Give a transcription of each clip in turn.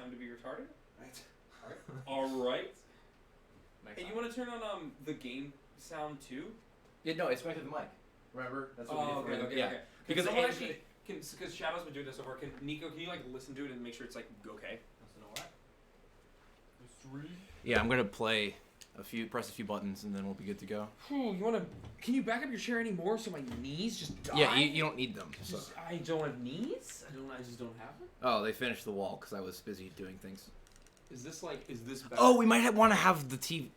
time to be retarded. Right. Alright. Next And time. you want to turn on the game sound too? Yeah, no, it's back to the mic. Remember? That's what we did for okay. Because Because it- actually, because Shadow's been doing this so far. Nico, can you like listen to it and make sure it's like okay? You know what? There's 3. Yeah, I'm gonna press a few buttons, and then we'll be good to go. You wanna? Can you back up your chair anymore so my knees just die? Yeah, you don't need them. So. I don't have knees. I just don't have them. Oh, they finished the wall because I was busy doing things. Is this better? Oh, we might want to have the TV.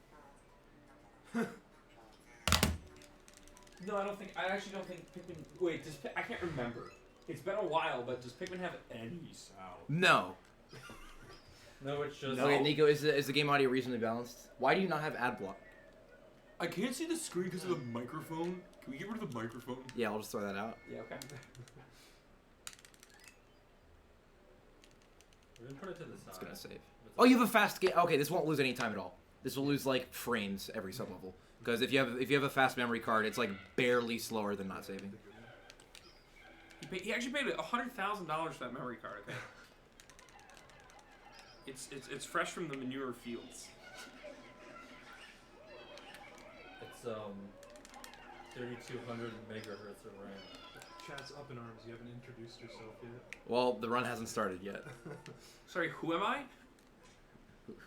No, I actually don't think Pikmin. Wait, I can't remember. It's been a while, but does Pikmin have any sound? No. No, it's just. Okay, Nico, is the game audio reasonably balanced? Why do you not have ad block? I can't see the screen because of the microphone. Can we get rid of the microphone? Yeah, I'll just throw that out. Yeah, okay. We're gonna put it to the side. It's gonna save. Oh, you have a fast game. Okay, this won't lose any time at all. This will lose like frames every sublevel. Because if you have a fast memory card, it's like barely slower than not saving. He actually paid $100,000 for that memory card. Okay. It's fresh from the manure fields. It's 3200 megahertz of RAM. Chat's up in arms. You haven't introduced yourself yet. Well, the run hasn't started yet. Sorry, who am I?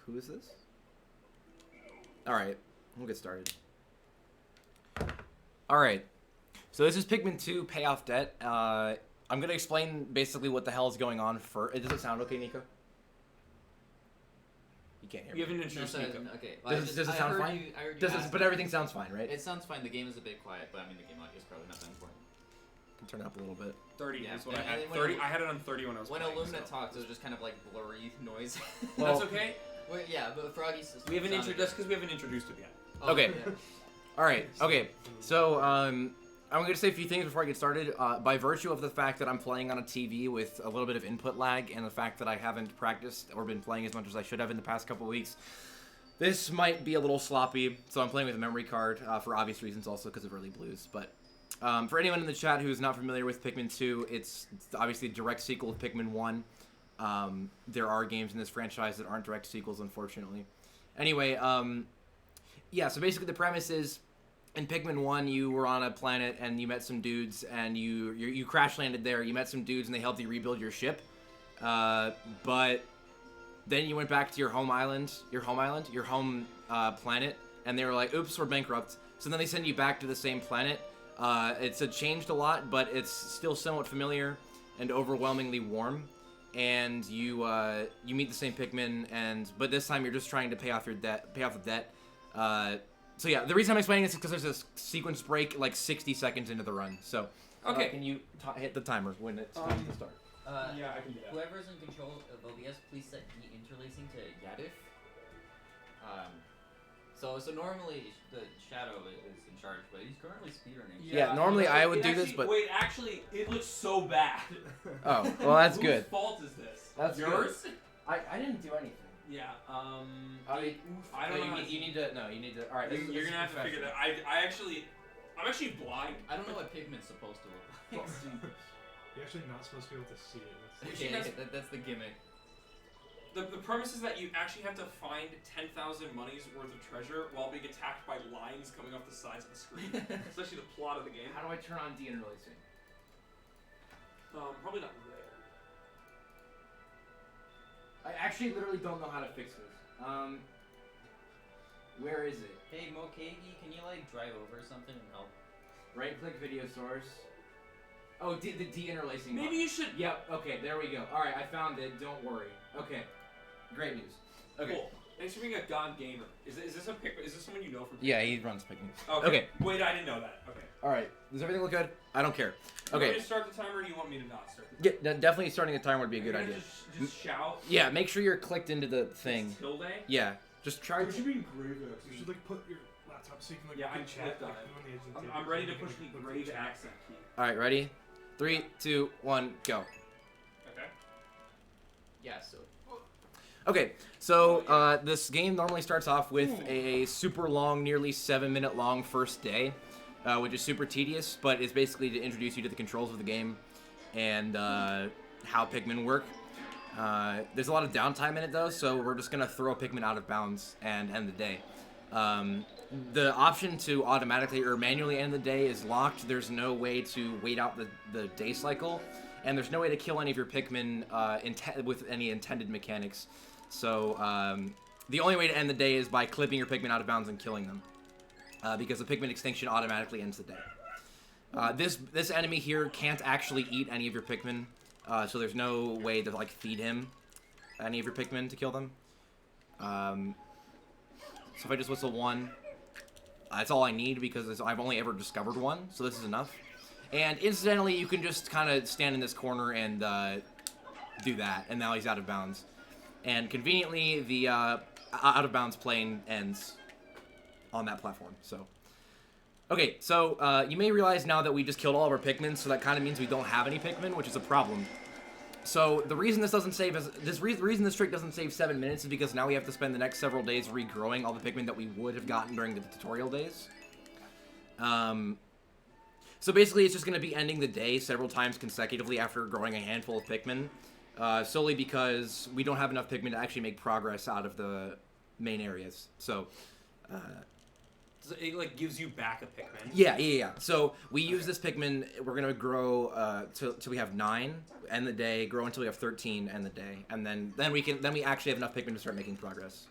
Who is this? Alright, we'll get started. Alright, so this is Pikmin 2 Payoff Debt. I'm going to explain basically what the hell is going on first. Does it sound okay, Nico? You can't hear You me. haven't introduced No, Nico. okay. Does it sound fine? I heard you ask But everything sounds fine, right? It sounds fine. The game is a bit quiet, but I mean the game audio is probably not that important. Can turn it up a little bit. 30 Yeah, is what I and had. then when 30. I had it on 30 when I was When playing. Illumina so. talks, it was just kind of like blurry noise. Well, That's okay. Well, yeah, but Froggy's. We haven't introduced because we haven't introduced him yet. Oh, Okay. yeah. Alright, okay. So, I'm going to say a few things before I get started. By virtue of the fact that I'm playing on a TV with a little bit of input lag and the fact that I haven't practiced or been playing as much as I should have in the past couple weeks, this might be a little sloppy. So I'm playing with a memory card for obvious reasons, also because of early blues. But for anyone in the chat who's not familiar with Pikmin 2, it's obviously a direct sequel of Pikmin 1. There are games in this franchise that aren't direct sequels, unfortunately. Anyway, yeah, so basically the premise is, in Pikmin 1, you were on a planet and you met some dudes and you crash landed there. You met some dudes and they helped you rebuild your ship. But then you went back to your home planet, and they were like, oops, we're bankrupt. So then they send you back to the same planet. It's changed a lot, but it's still somewhat familiar and overwhelmingly warm. And you meet the same Pikmin, but this time you're just trying to pay off the debt. So yeah, the reason I'm explaining this is because there's a sequence break like 60 seconds into the run. So Okay. can you hit the timer when it's time to start? Yeah, I can do that. Whoever's in control of OBS, please set de-interlacing to Yadif. So normally the Shadow is in charge, but he's currently speedrunning. Yeah, normally I would do this, but- Wait, actually, it looks so bad. Oh, well that's good. Whose fault is this? That's good. yours. I didn't do anything. Yeah. I I don't know. You need to. All right. You're gonna have to figure that. I'm actually blind. I don't know what Pikmin's supposed to look like. You're actually not supposed to be able to see it. That's Okay, that's the gimmick. The premise is that you actually have to find 10,000 monies worth of treasure while being attacked by lines coming off the sides of the screen. It's actually the plot of the game. How do I turn on de-interlacing? Probably not there. I actually literally don't know how to fix this. Where is it? Hey Mokegi, can you like drive over something and help? Right-click video source. Oh, the de-interlacing. Maybe you should. Yep. Okay. There we go. All right. I found it. Don't worry. Okay. Great news. Okay. Cool. Thanks for being a god gamer. Is this someone you know from? Yeah, he runs Pikmin. Okay. Wait, I didn't know that. Okay. All right. Does everything look good? I don't care. Do you want Okay. me to start the timer, or do you want me to not start the timer? Yeah, definitely starting a timer would be a good You're gonna idea. Just shout. Yeah. Make sure you're clicked into the thing. Tilde. Yeah. Just try. You should be grave accent. You should like put your laptop so you can like Yeah, good I chat clicked on like, it. on the edge of the table. I'm ready to So you push can, the like, grave chat. accent key. All right. Ready? 3, 2, 1, go. Okay. Yeah, so. Okay, so this game normally starts off with a super long, nearly 7-minute long first day, which is super tedious, but it's basically to introduce you to the controls of the game and how Pikmin work. There's a lot of downtime in it though, so we're just gonna throw Pikmin out of bounds and end the day. The option to automatically or manually end the day is locked. There's no way to wait out the day cycle, and there's no way to kill any of your Pikmin with any intended mechanics. So the only way to end the day is by clipping your Pikmin out of bounds and killing them, because the Pikmin extinction automatically ends the day. This enemy here can't actually eat any of your Pikmin, so there's no way to like feed him any of your Pikmin to kill them. So if I just whistle 1, that's all I need because I've only ever discovered 1, so this is enough. And incidentally, you can just kind of stand in this corner and do that, and now he's out of bounds. And conveniently, the out of bounds plane ends on that platform. So, okay, so you may realize now that we just killed all of our Pikmin, so that kind of means we don't have any Pikmin, which is a problem. So the reason this doesn't save reason this trick doesn't save 7 minutes is because now we have to spend the next several days regrowing all the Pikmin that we would have gotten during the tutorial days. So basically, it's just going to be ending the day several times consecutively after growing a handful of Pikmin, solely because we don't have enough Pikmin to actually make progress out of the main areas. So, So it like gives you back a Pikmin. yeah. So we use this Pikmin. We're going to grow till we have 9, end the day. Grow until we have 13, end the day, and then we actually have enough Pikmin to start making progress.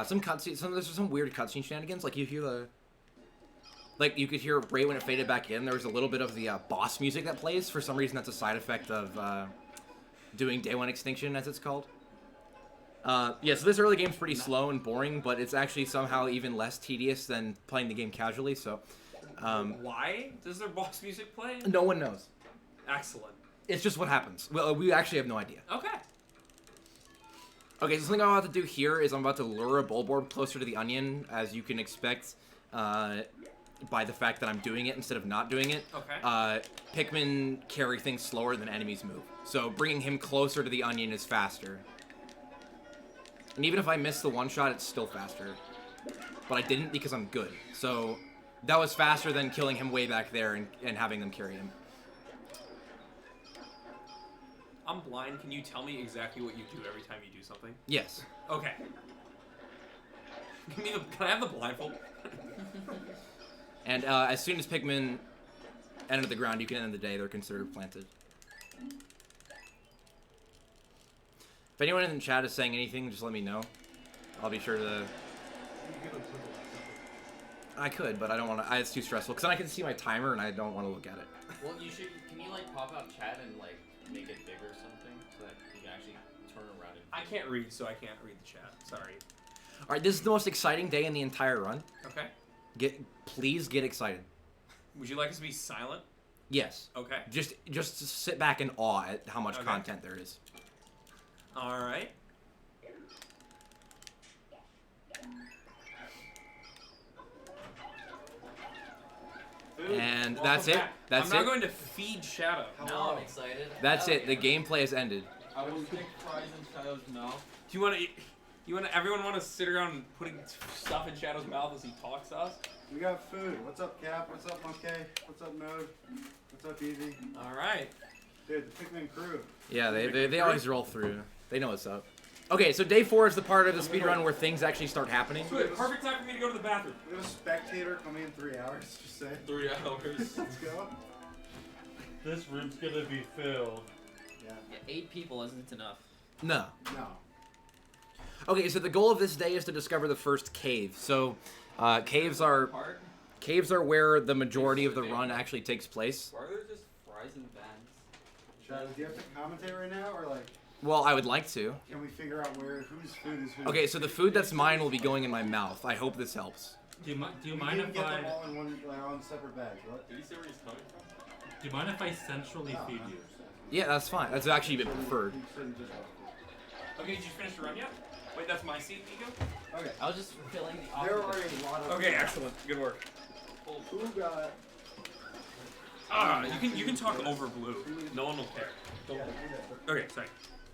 Some cutscenes, there's some weird cutscene shenanigans. Like you hear you could hear right when it faded back in. There was a little bit of the boss music that plays. For some reason, that's a side effect of doing Day 1 Extinction, as it's called. Yeah, so this early game's pretty slow and boring, but it's actually somehow even less tedious than playing the game casually. So, why does their boss music play? no one knows. Excellent. It's just what happens. Well, we actually have no idea. Okay. Okay, so something I'm about to do here is I'm about to lure a Bulborb closer to the onion, as you can expect by the fact that I'm doing it instead of not doing it. Okay. Pikmin carry things slower than enemies move, so bringing him closer to the onion is faster. And even if I miss the one-shot, it's still faster. But I didn't because I'm good, so that was faster than killing him way back there and having them carry him. I'm blind. Can you tell me exactly what you do every time you do something? Yes. Okay. Can I have the blindfold? And as soon as Pikmin enter the ground, you can end the day. They're considered planted. If anyone in the chat is saying anything, just let me know. I'll be sure to... I could, but I don't want to... It's too stressful, because then I can see my timer, and I don't want to look at it. Well, you should. Can you like pop out chat and like make it bigger or something so that you can actually turn around and... I can't read, so I can't read the chat. Sorry. All right, this is the most exciting day in the entire run. Okay. Please get excited. Would you like us to be silent? Yes. Okay. Just sit back in awe at how much Okay. content there is. All right. And Welcome that's it. back. That's I'm it. now going to feed Shadow. Now I'm excited. That's it. The gameplay has ended. I will stick fries in Shadow's mouth. Do you want to? Everyone want to sit around putting stuff in Shadow's mouth as he talks to us? We got food. What's up, Cap? What's up, Monkey? What's up, Node? What's up, Easy? All right. Dude, the Pikmin crew. Yeah, they always roll through. They know what's up. Okay, so day 4 is the part of the speedrun where things actually start happening. Good. Perfect time for me to go to the bathroom. We have a spectator coming in 3 hours. Just saying. 3 hours. Let's go. This room's gonna be filled. Yeah. Yeah, 8 people isn't enough. No. No. Okay, so the goal of this day is to discover the first cave. So, caves are where the majority of the run actually takes place. Why are there just fries in bags? Shadow, do you have to commentate right now, or like, Well, I would like to. can we figure out whose food is whose? Okay, so the food that's mine will be going in my mouth. I hope this helps. Do you we mind didn't if get I them all in one, on separate bags. What? Did you see where he's coming from? do you mind if I centrally feed you? Yeah, that's fine. That's actually a bit preferred. You shouldn't just- Okay, did you finish the run yet? Wait, that's my seat, Nico? Okay. I was just filling the There are opposite. a lot of. Okay, excellent. Good work. Who got? You can talk over Blue. No one will care. Yeah, do that, but Okay, sorry.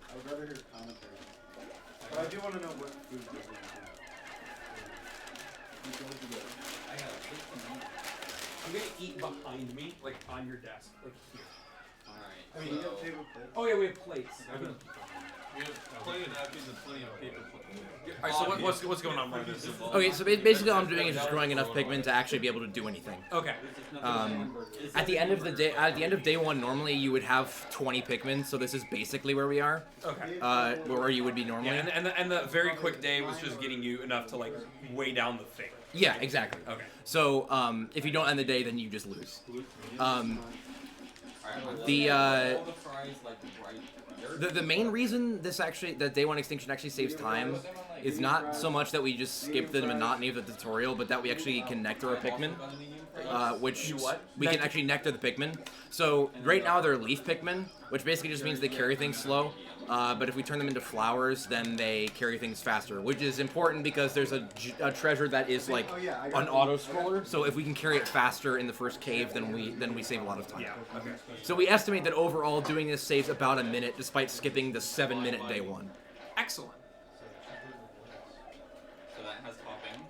I would rather hear commentary. But I do want to know what food goes in. I got 15. I'm gonna eat behind me, like on your desk, like here. Alright. I mean, You have table plates. Oh yeah, we have plates. We have plenty of napkins and plenty of paper plates. Alright, so what's going on, Marcus? Okay, so basically all I'm doing is just growing enough Pikmin to actually be able to do anything. Okay. At the end of the day, at the end of day 1, normally you would have 20 Pikmin, so this is basically where we are. Okay. Where you would be normally. Yeah, and the very quick day was just getting you enough to like weigh down the thing. Yeah, exactly. Okay. So if you don't end the day, then you just lose. The main reason that day 1 extinction actually saves time is not so much that we just skip the monotony of the tutorial, but that we actually can nectar our Pikmin, which we can actually nectar the Pikmin. So right now they're leaf Pikmin, which basically just means they carry things slow. But if we turn them into flowers, then they carry things faster, which is important because there's a treasure that is like an auto scroller. So if we can carry it faster in the first cave, then we save a lot of time. Yeah. Okay. So we estimate that overall doing this saves about a minute, despite skipping the 7-minute day 1. Excellent. So that has toppings.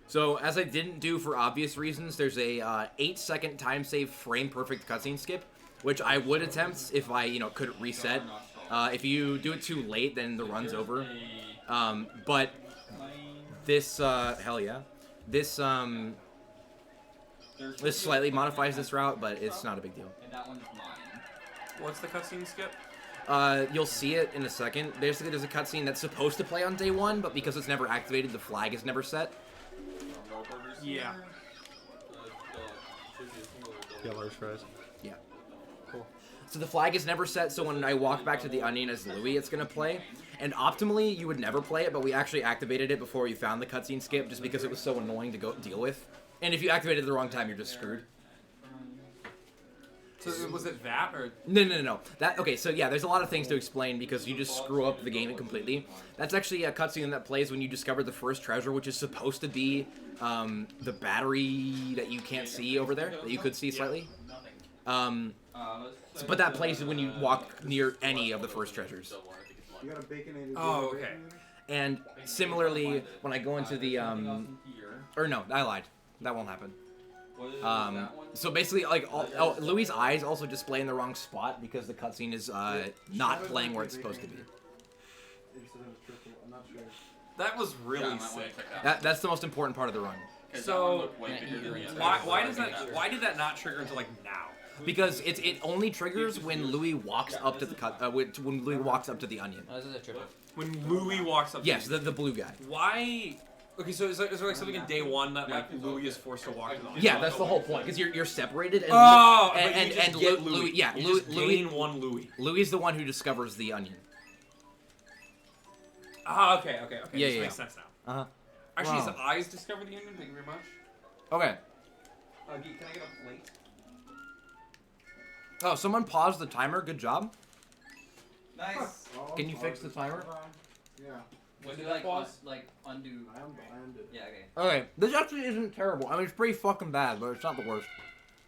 So as I didn't do for obvious reasons, there's a 8-second time save frame perfect cutscene skip, which I would attempt if I couldn't reset. If you do it too late, then the run's over. But this hell yeah, this slightly modifies this route, but it's not a big deal. And that one's mine. What's the cutscene skip? You'll see it in a second. Basically, there's a cutscene that's supposed to play on day 1, but because it's never activated, the flag is never set. Yeah. Yeah, large fries. Yeah. Cool. So the flag is never set, so when I walk back to the onion as Louis, it's gonna play. And optimally, you would never play it, but we actually activated it before you found the cutscene skip, just because it was so annoying to go deal with. And if you activated it the wrong time, you're just screwed. So was it that or? No. Okay, so yeah, there's a lot of things to explain because you just screw up the game completely. That's actually a cutscene that plays when you discover the first treasure, which is supposed to be the battery that you can't see over there, that you could see slightly. But that plays when you walk near any of the first treasures. You got a baconated. Oh, okay. And similarly, when I go into the or no, I lied. That won't happen. So basically, like, Louis' eyes also display in the wrong spot because the cutscene is not playing where it's supposed to be. I'm not sure. That was really sick. That's the most important part of the run. So why did that not trigger until like now? Because it only triggers when Louis walks up to the when Louis walks up to the onion. Oh, this is a triple. When Louis walks up. Yes, the blue guy. Why? Okay, so is there like something in day 1 that like Louis is forced to walk to the onion? Yeah, that's the whole point because you're separated. And and Louis, yeah, gain one Louis. Louis is the one who discovers the onion. Ah, okay. Yeah, this yeah. makes sense now. Uh huh. Actually, Wow. his eyes discover the onion. Thank you very much. Okay. Geek, can I get a plate? Oh, someone paused the timer. Good job. Nice. Can you fix the timer? Yeah. When do like undo? I undid it. Yeah. Okay. Okay, this actually isn't terrible. I mean, it's pretty fucking bad, but it's not the worst.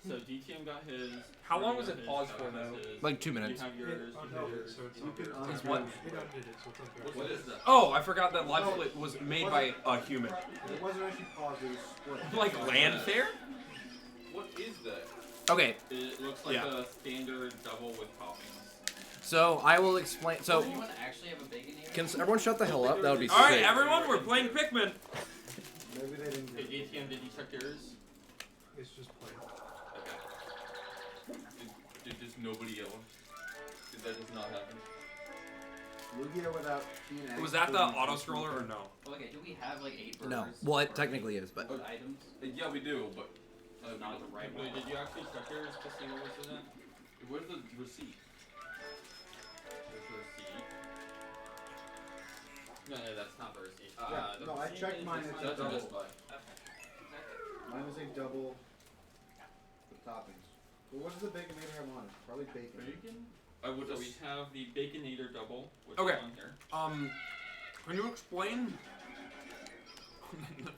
So DTM got his. How long was it paused for though? Like 2 minutes. You have yours. So it's You not can there. Is what? It undid it, so it's not there. What is that? Oh, I forgot that live split was made by a human. It wasn't actually paused, it was split. Like Landfair? What is that? Okay, It looks like Yeah. a standard double with toppings. so I will explain. So, Does anyone actually have a baconator? can everyone shut the hell up? That would be All right, sick. everyone, we're playing Pikmin. Maybe they didn't Hey get it. DTM, did you check yours? It's just plain. Did just nobody else? Did that just not happen? Lugia without Teen Was that the auto scroller or no? Okay. Do we have like 8 burgers? No. Well, it technically is, but With items. Yeah, we do, but Not the right Wait, one. did you actually check yours to see what was in it? Where's the receipt? There's the receipt. No, that's not the receipt. Yeah, The no, I receipt checked is mine, just- it's a that's double. Best Buy. Mine was a double with toppings. Well, what does the baconator have on it? Probably bacon. Bacon? We have the Baconator double, which Okay. is on here. Can you explain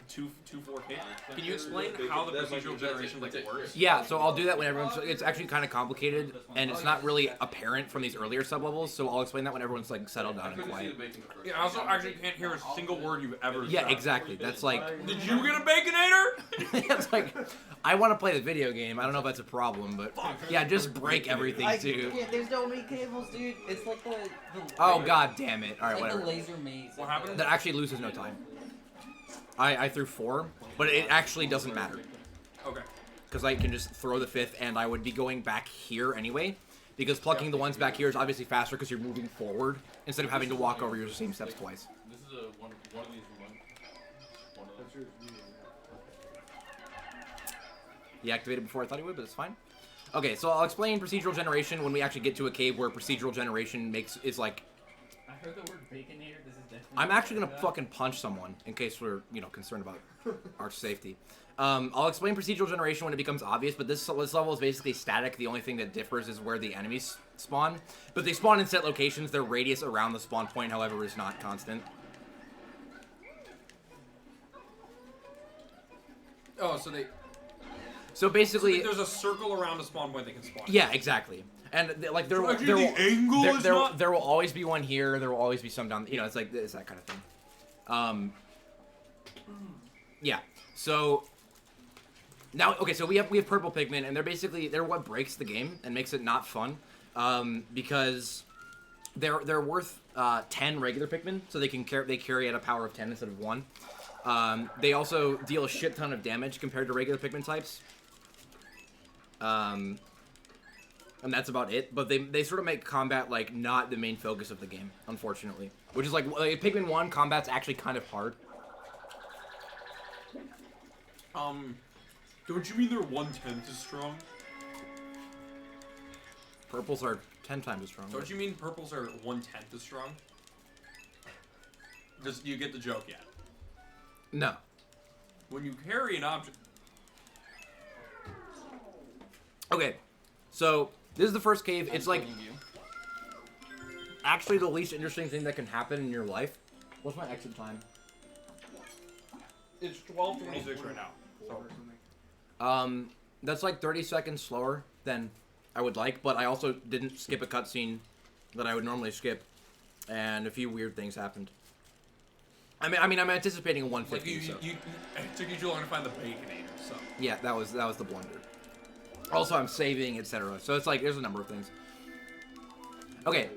2 4K. Can you explain how the procedural generation works? Yeah, so I'll do that when everyone's. It's actually kind of complicated, and it's not really apparent from these earlier sub-levels. So I'll explain that when everyone's like settled down and quiet. Yeah, I also actually can't hear a single word you've ever said. Yeah, exactly. That's like. Did you get a Baconator? It's like, I want to play the video game. I don't know if that's a problem, but yeah, just break everything too. Yeah, there's no meat cables, dude. It's like the Oh god damn it! All right, it's like whatever. the laser maze. What happened? That actually loses no time. I threw 4, but it actually doesn't matter. Okay. Because I can just throw the 5th, and I would be going back here anyway. Because plucking the ones back here is obviously faster because you're moving forward instead of having to walk over your same steps twice. This is one of these one of those. He activated before I thought he would, but it's fine. Okay, so I'll explain procedural generation when we actually get to a cave where procedural generation is like. I heard the word baconator. This is definitely. I'm actually gonna fucking punch someone in case we're concerned about our safety. I'll explain procedural generation when it becomes obvious, but this level is basically static. The only thing that differs is where the enemies spawn. But they spawn in set locations. Their radius around the spawn point, however, is not constant. Oh, so they. So basically, there's a circle around a spawn point they can spawn. yeah, exactly. And like there will always be one here. There will always be some down. It's like it's that kind of thing. Yeah. So now, okay. So we have purple Pikmin, and they're what breaks the game and makes it not fun. Because they're worth 10 regular Pikmin, so they carry at a power of 10 instead of 1. They also deal a shit ton of damage compared to regular Pikmin types. And that's about it, but they sort of make combat, like, not the main focus of the game, unfortunately. Which is, like Pikmin 1, combat's actually kind of hard. Don't you mean they're 1/10 as strong? Purples are 10 times as strong. Don't you mean purples are 1/10 as strong? Do you get the joke yet? No. When you carry an object... Okay, so this is the first cave. It's like actually the least interesting thing that can happen in your life. What's my exit time? It's 12:26 right now. So. That's like 30 seconds slower than I would like, but I also didn't skip a cutscene that I would normally skip, and a few weird things happened. I mean, I'm anticipating a 150. Like it took you too long to find the Baconator, so. Yeah, that was the blunder. Also, I'm saving, etc. So it's like there's a number of things. Okay.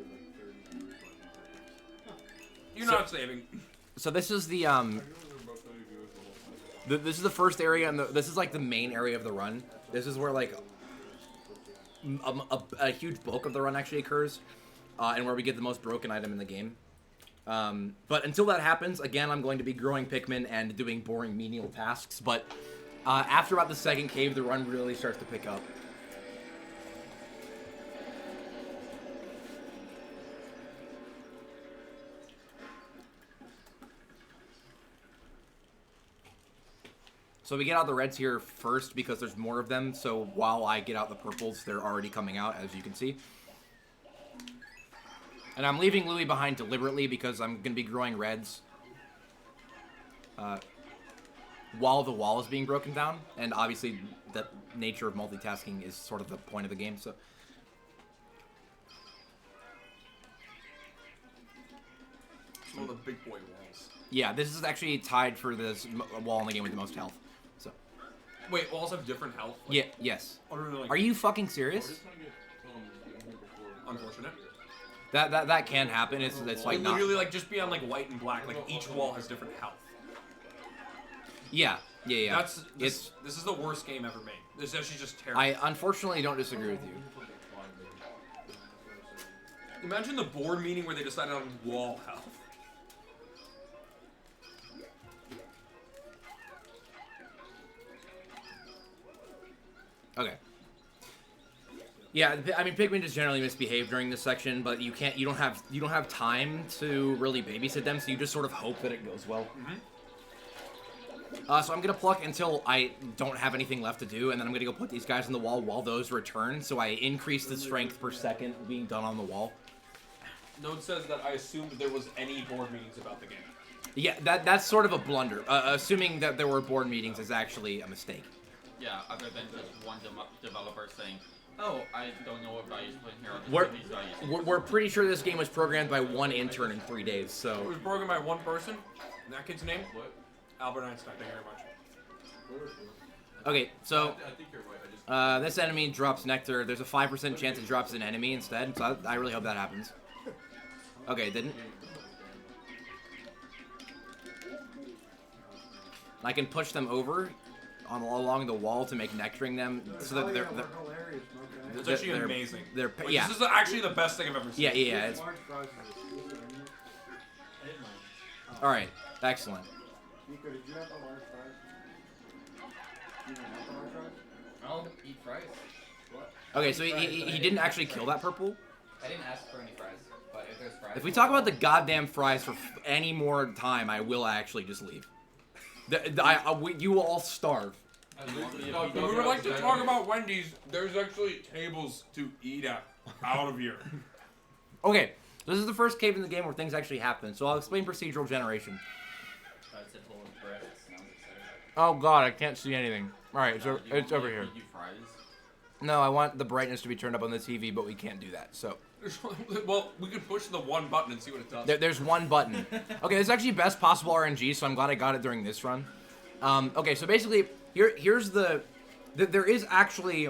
You're not saving. So this is the this is the first area, and this is like the main area of the run. This is where like a huge bulk of the run actually occurs, and where we get the most broken item in the game. But until that happens, again, I'm going to be growing Pikmin and doing boring menial tasks. But after about the second cave, the run really starts to pick up. So we get out the reds here first because there's more of them. So while I get out the purples, they're already coming out, as you can see. And I'm leaving Louie behind deliberately because I'm going to be growing reds while the wall is being broken down. And obviously, the nature of multitasking is sort of the point of the game. So It's one of the big boy walls. yeah, this is actually tied for this wall in the game with the most health. So Wait, walls have different health? yeah, yes. Other than, like, Are you fucking serious? unfortunate? That can happen. It's like not. Literally, like, just be on, like, white and black. Like, each wall has different health. Yeah. This is the worst game ever made. This is actually just terrible. I unfortunately don't disagree with you. Imagine the board meeting where they decided on wall health. Okay. Yeah, I mean, Pikmin just generally misbehave during this section, but you don't have time to really babysit them, so you just sort of hope that it goes well. So I'm gonna pluck until I don't have anything left to do, and then I'm gonna go put these guys on the wall while those return, so I increase the strength per second being done on the wall. Node says that I assumed there was any board meetings about the game. Yeah, that's sort of a blunder. Assuming that there were board meetings is actually a mistake. Yeah, other than just one developer saying, "Oh, I don't know what values to put in here. I'll just We're, put these values." we're pretty sure this game was programmed by one intern in 3 days, It so... was programmed by one person. And that kid's name? What? Albert Einstein. Thank you very much. Okay, so... I think you're right. I just. This enemy drops nectar. There's a 5% chance it drops an enemy instead, so I really hope that happens. Okay, it didn't. I can push them over along the wall to make nectaring them so that they're hilarious. Okay. It's actually amazing. They're Like, yeah. This is actually the best thing I've ever seen. Yeah. It's Large fries is exclusive, isn't it? all right. Excellent. Nico, did you have the large fries? You didn't have the large fries? I'll eat fries. What? Okay, so he didn't actually kill that purple. I didn't ask for any fries, but if there's fries. If we talk about the goddamn fries for any more time, I will actually just leave. You will all starve. If we would like to talk about Wendy's, there's actually tables to eat at out of here. Okay, this is the first cave in the game where things actually happen, so I'll explain procedural generation. It's a full of bread. It sounds exciting. Oh god, I can't see anything. Alright, so Do you it's want over me to here. feed you fries? No, I want the brightness to be turned up on the TV, but we can't do that, so... Well, we could push the one button and see what it does. There's one button. Okay, this is actually best possible RNG, so I'm glad I got it during this run. Okay, so basically, here's there is actually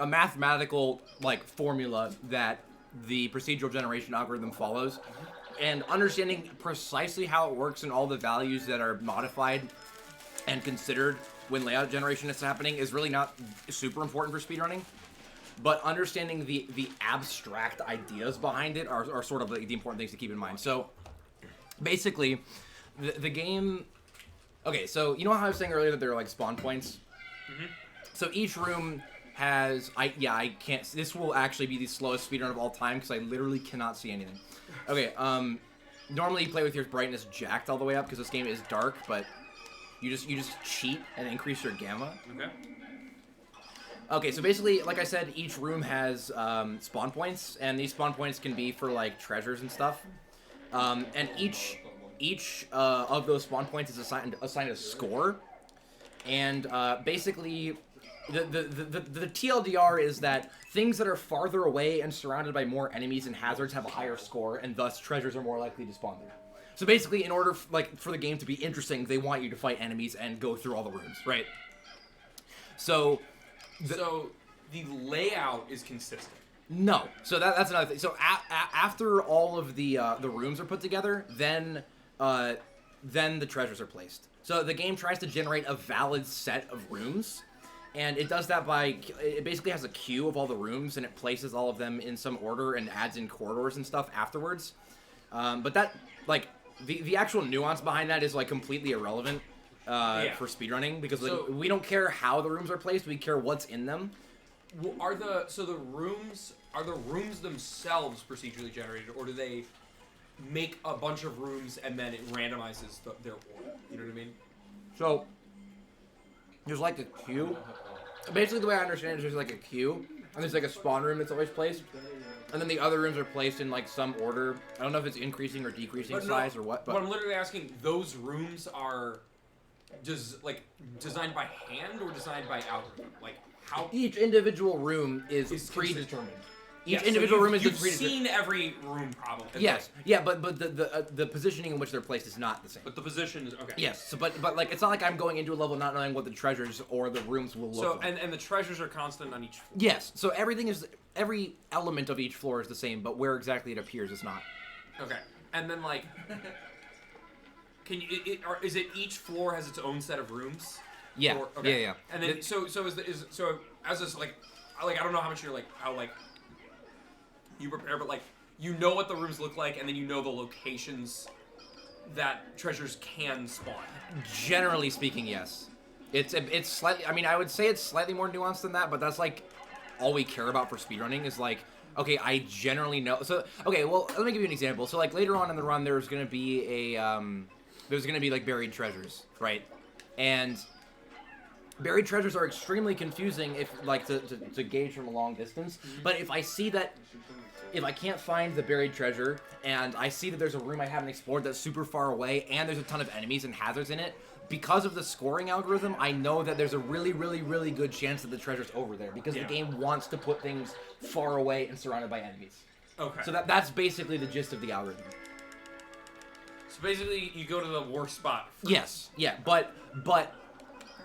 a mathematical, like, formula that the procedural generation algorithm follows, and understanding precisely how it works and all the values that are modified and considered when layout generation is happening is really not super important for speedrunning. But understanding the abstract ideas behind it are sort of the important things to keep in mind. So, basically, the game... Okay, so you know how I was saying earlier that there are, like, spawn points? Mm-hmm. So each room has... I can't... This will actually be the slowest speedrun of all time, because I literally cannot see anything. Okay, normally you play with your brightness jacked all the way up, because this game is dark, but you just cheat and increase your gamma. Okay. Okay, so basically, like I said, each room has spawn points, and these spawn points can be for, like, treasures and stuff. And each of those spawn points is assigned a score. And basically, the TLDR is that things that are farther away and surrounded by more enemies and hazards have a higher score, and thus treasures are more likely to spawn there. So basically, in order for the game to be interesting, they want you to fight enemies and go through all the rooms, right? So... So the layout is consistent. No. So that's another thing. So after all of the rooms are put together, then the treasures are placed. So the game tries to generate a valid set of rooms, and it does that by it basically has a queue of all the rooms, and it places all of them in some order and adds in corridors and stuff afterwards. But that the actual nuance behind that is like completely irrelevant. For speedrunning, because we don't care how the rooms are placed, we care what's in them. Well, are the rooms themselves procedurally generated, or do they make a bunch of rooms and then it randomizes their order? You know what I mean? So there's like a queue. Basically, the way I understand it is there's like a queue, and there's like a spawn room that's always placed, and then the other rooms are placed in like some order. I don't know if it's increasing or decreasing size or what. But I'm literally asking, those rooms are designed by hand or designed by algorithm? Like how each individual room is predetermined. Each individual room is You've predetermined. seen every room probably. Yes. Yeah, but the positioning in which they're placed is not the same. But the position is okay. Yes. So but like it's not like I'm going into a level not knowing what the treasures or the rooms will look like. And the treasures are constant on each floor. Yes. So every element of each floor is the same, but where exactly it appears is not. Okay. And then like is it each floor has its own set of rooms? Yeah. Or, okay. Yeah. And then so as this like I don't know how much how you prepare, but like you know what the rooms look like, and then you know the locations that treasures can spawn. Generally speaking, yes. It's slightly. I mean, I would say it's slightly more nuanced than that, but that's like all we care about for speedrunning is like, okay, I generally know. So okay, well, let me give you an example. So like later on in the run, there's gonna be like buried treasures, right? And buried treasures are extremely confusing if like to gauge from a long distance. But if I see that if I can't find the buried treasure, and I see that there's a room I haven't explored that's super far away, and there's a ton of enemies and hazards in it, because of the scoring algorithm, I know that there's a really, really, really good chance that the treasure's over there, because the game wants to put things far away and surrounded by enemies. Okay. So that's basically the gist of the algorithm. So basically, you go to the worst spot. Yes, yeah, but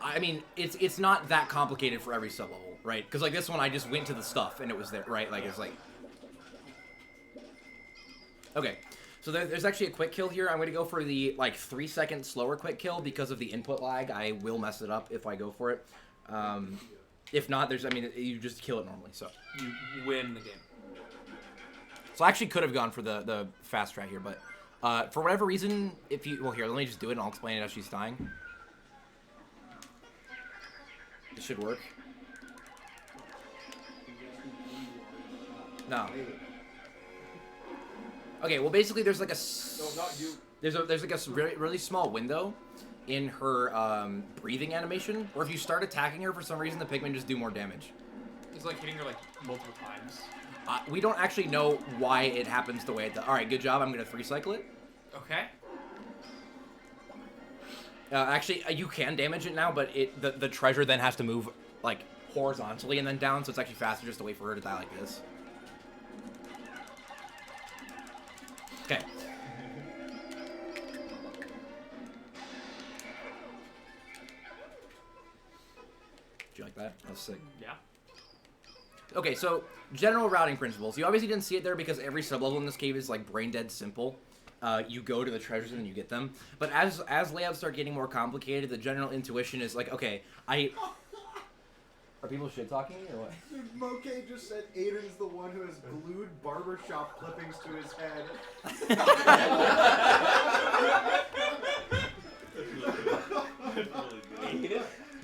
I mean, it's not that complicated for every sub-level, right? Because, like, this one, I just went to the stuff, and it was there, right? Like, it's like... Okay, so there's actually a quick kill here. I'm going to go for the, like, 3-second slower quick kill because of the input lag. I will mess it up if I go for it. If not, I mean, you just kill it normally, so... You win the game. So I actually could have gone for the fast track here, but... for whatever reason, if you... Well, here, let me just do it, and I'll explain it as she's dying. It should work. No. Okay, well, basically, there's like a... No, not you. There's like a really small window in her breathing animation, where if you start attacking her, for some reason, the Pikmin just do more damage. It's like hitting her like multiple times. We don't actually know why it happens the way it does. Alright, good job. I'm going to 3-cycle it. Okay. Actually, you can damage it now, but the treasure then has to move, like, horizontally and then down, so it's actually faster just to wait for her to die like this. Okay. Did you like that? That was sick. Yeah. Okay, so general routing principles. You obviously didn't see it there because every sublevel in this cave is like brain dead simple. You go to the treasures and then you get them. But as layouts start getting more complicated, the general intuition is like, okay, Are people shit talking or what? Dude, Moke just said Aiden's the one who has glued barbershop clippings to his head.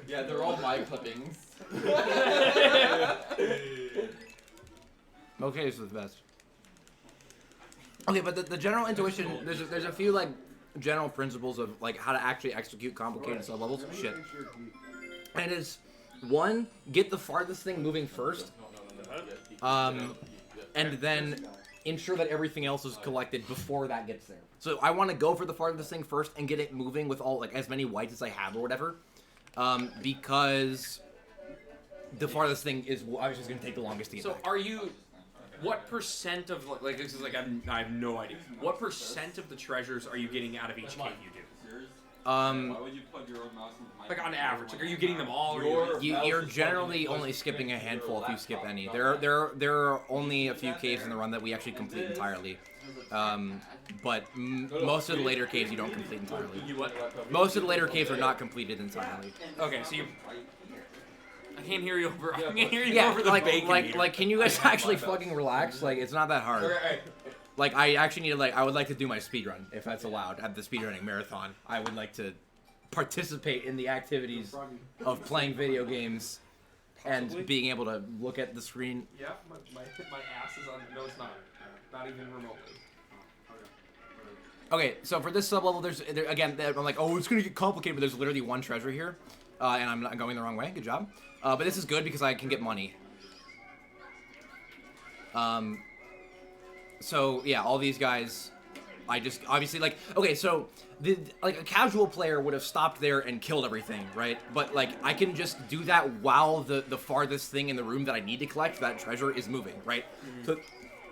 Yeah, they're all my clippings. Okay, this is the best. Okay, but the general intuition, there's a few like general principles of like how to actually execute complicated sub-levels. Shit. And it's one, get the farthest thing moving first. And then ensure that everything else is collected before that gets there. So I want to go for the farthest thing first and get it moving with all like as many whites as I have or whatever. Because the farthest thing is obviously going to take the longest to get back. So are you... What percent of, like, this is like, I have no idea. What percent of the treasures are you getting out of each cave you do? Why would you plug your own mouse in the Like, on average. Like, are you getting them all? Or You're generally only skipping a handful if you skip any. There are only a few caves in the run that we actually complete entirely. But most of the later caves you don't complete entirely. You what? Most of the later caves are not completed entirely. Okay, so you... I can't hear you over. I can't hear you Yeah, over the like, bacon meter. like, can you guys actually fucking relax? Like, it's not that hard. Okay, Like, I actually need to, like, I would like to do my speedrun, if that's allowed, at the speedrunning marathon. I would like to participate in the activities of playing video games and being able to look at the screen. Yeah, my ass is on. No, it's not. Not even remotely. Okay, so for this sublevel, again, I'm like, oh, it's gonna get complicated, but there's literally one treasure here, and I'm not going the wrong way. Good job. But this is good because I can get money. So yeah, all these guys, I just obviously like. Okay, so like a casual player would have stopped there and killed everything, right? But like I can just do that while the farthest thing in the room that I need to collect, that treasure, is moving, right? Mm-hmm.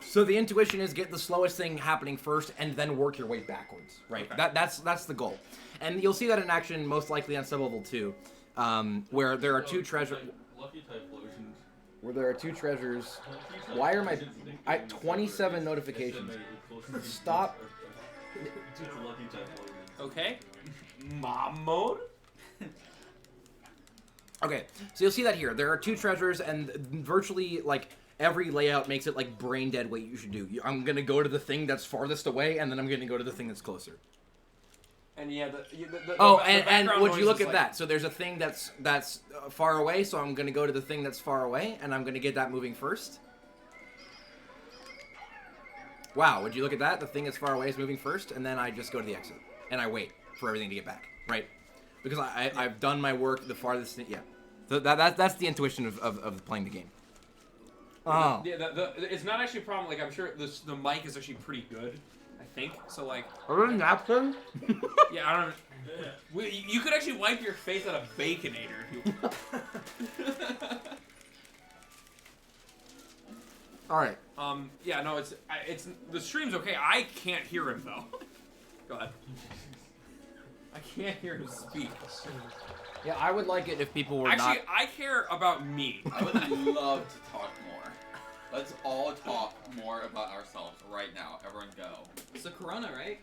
So the intuition is get the slowest thing happening first and then work your way backwards, right? Okay. That's the goal. And you'll see that in action most likely on sublevel 2, where there are two treasures. Lucky type potions. Where there are two treasures. Why are my 27 notifications? Stop. Okay. Mom mode. Okay, so you'll see that here. There are two treasures, and virtually like every layout makes it like brain dead what you should do. I'm gonna go to the thing that's farthest away, and then I'm gonna go to the thing that's closer. And yeah, and would you look at that? So there's a thing that's far away, so I'm gonna go to the thing that's far away, and I'm gonna get that moving first. Wow, would you look at that? The thing that's far away is moving first, and then I just go to the exit, and I wait for everything to get back, right? Because I've done my work. The farthest thing, yeah. So that's the intuition of playing the game. Oh. Yeah, it's not actually a problem. Like, I'm sure the mic is actually pretty good. I think so. Like, Are there a napkin? yeah, I don't. You could actually wipe your face at a Baconator if you want. All right. Yeah, no, it's the stream's okay. I can't hear him though. Go ahead. I can't hear him speak. Yeah, I would like it if people were Actually, not. I care about me. I would love to talk more. Let's all talk more about ourselves right now. Everyone go. It's the corona, right?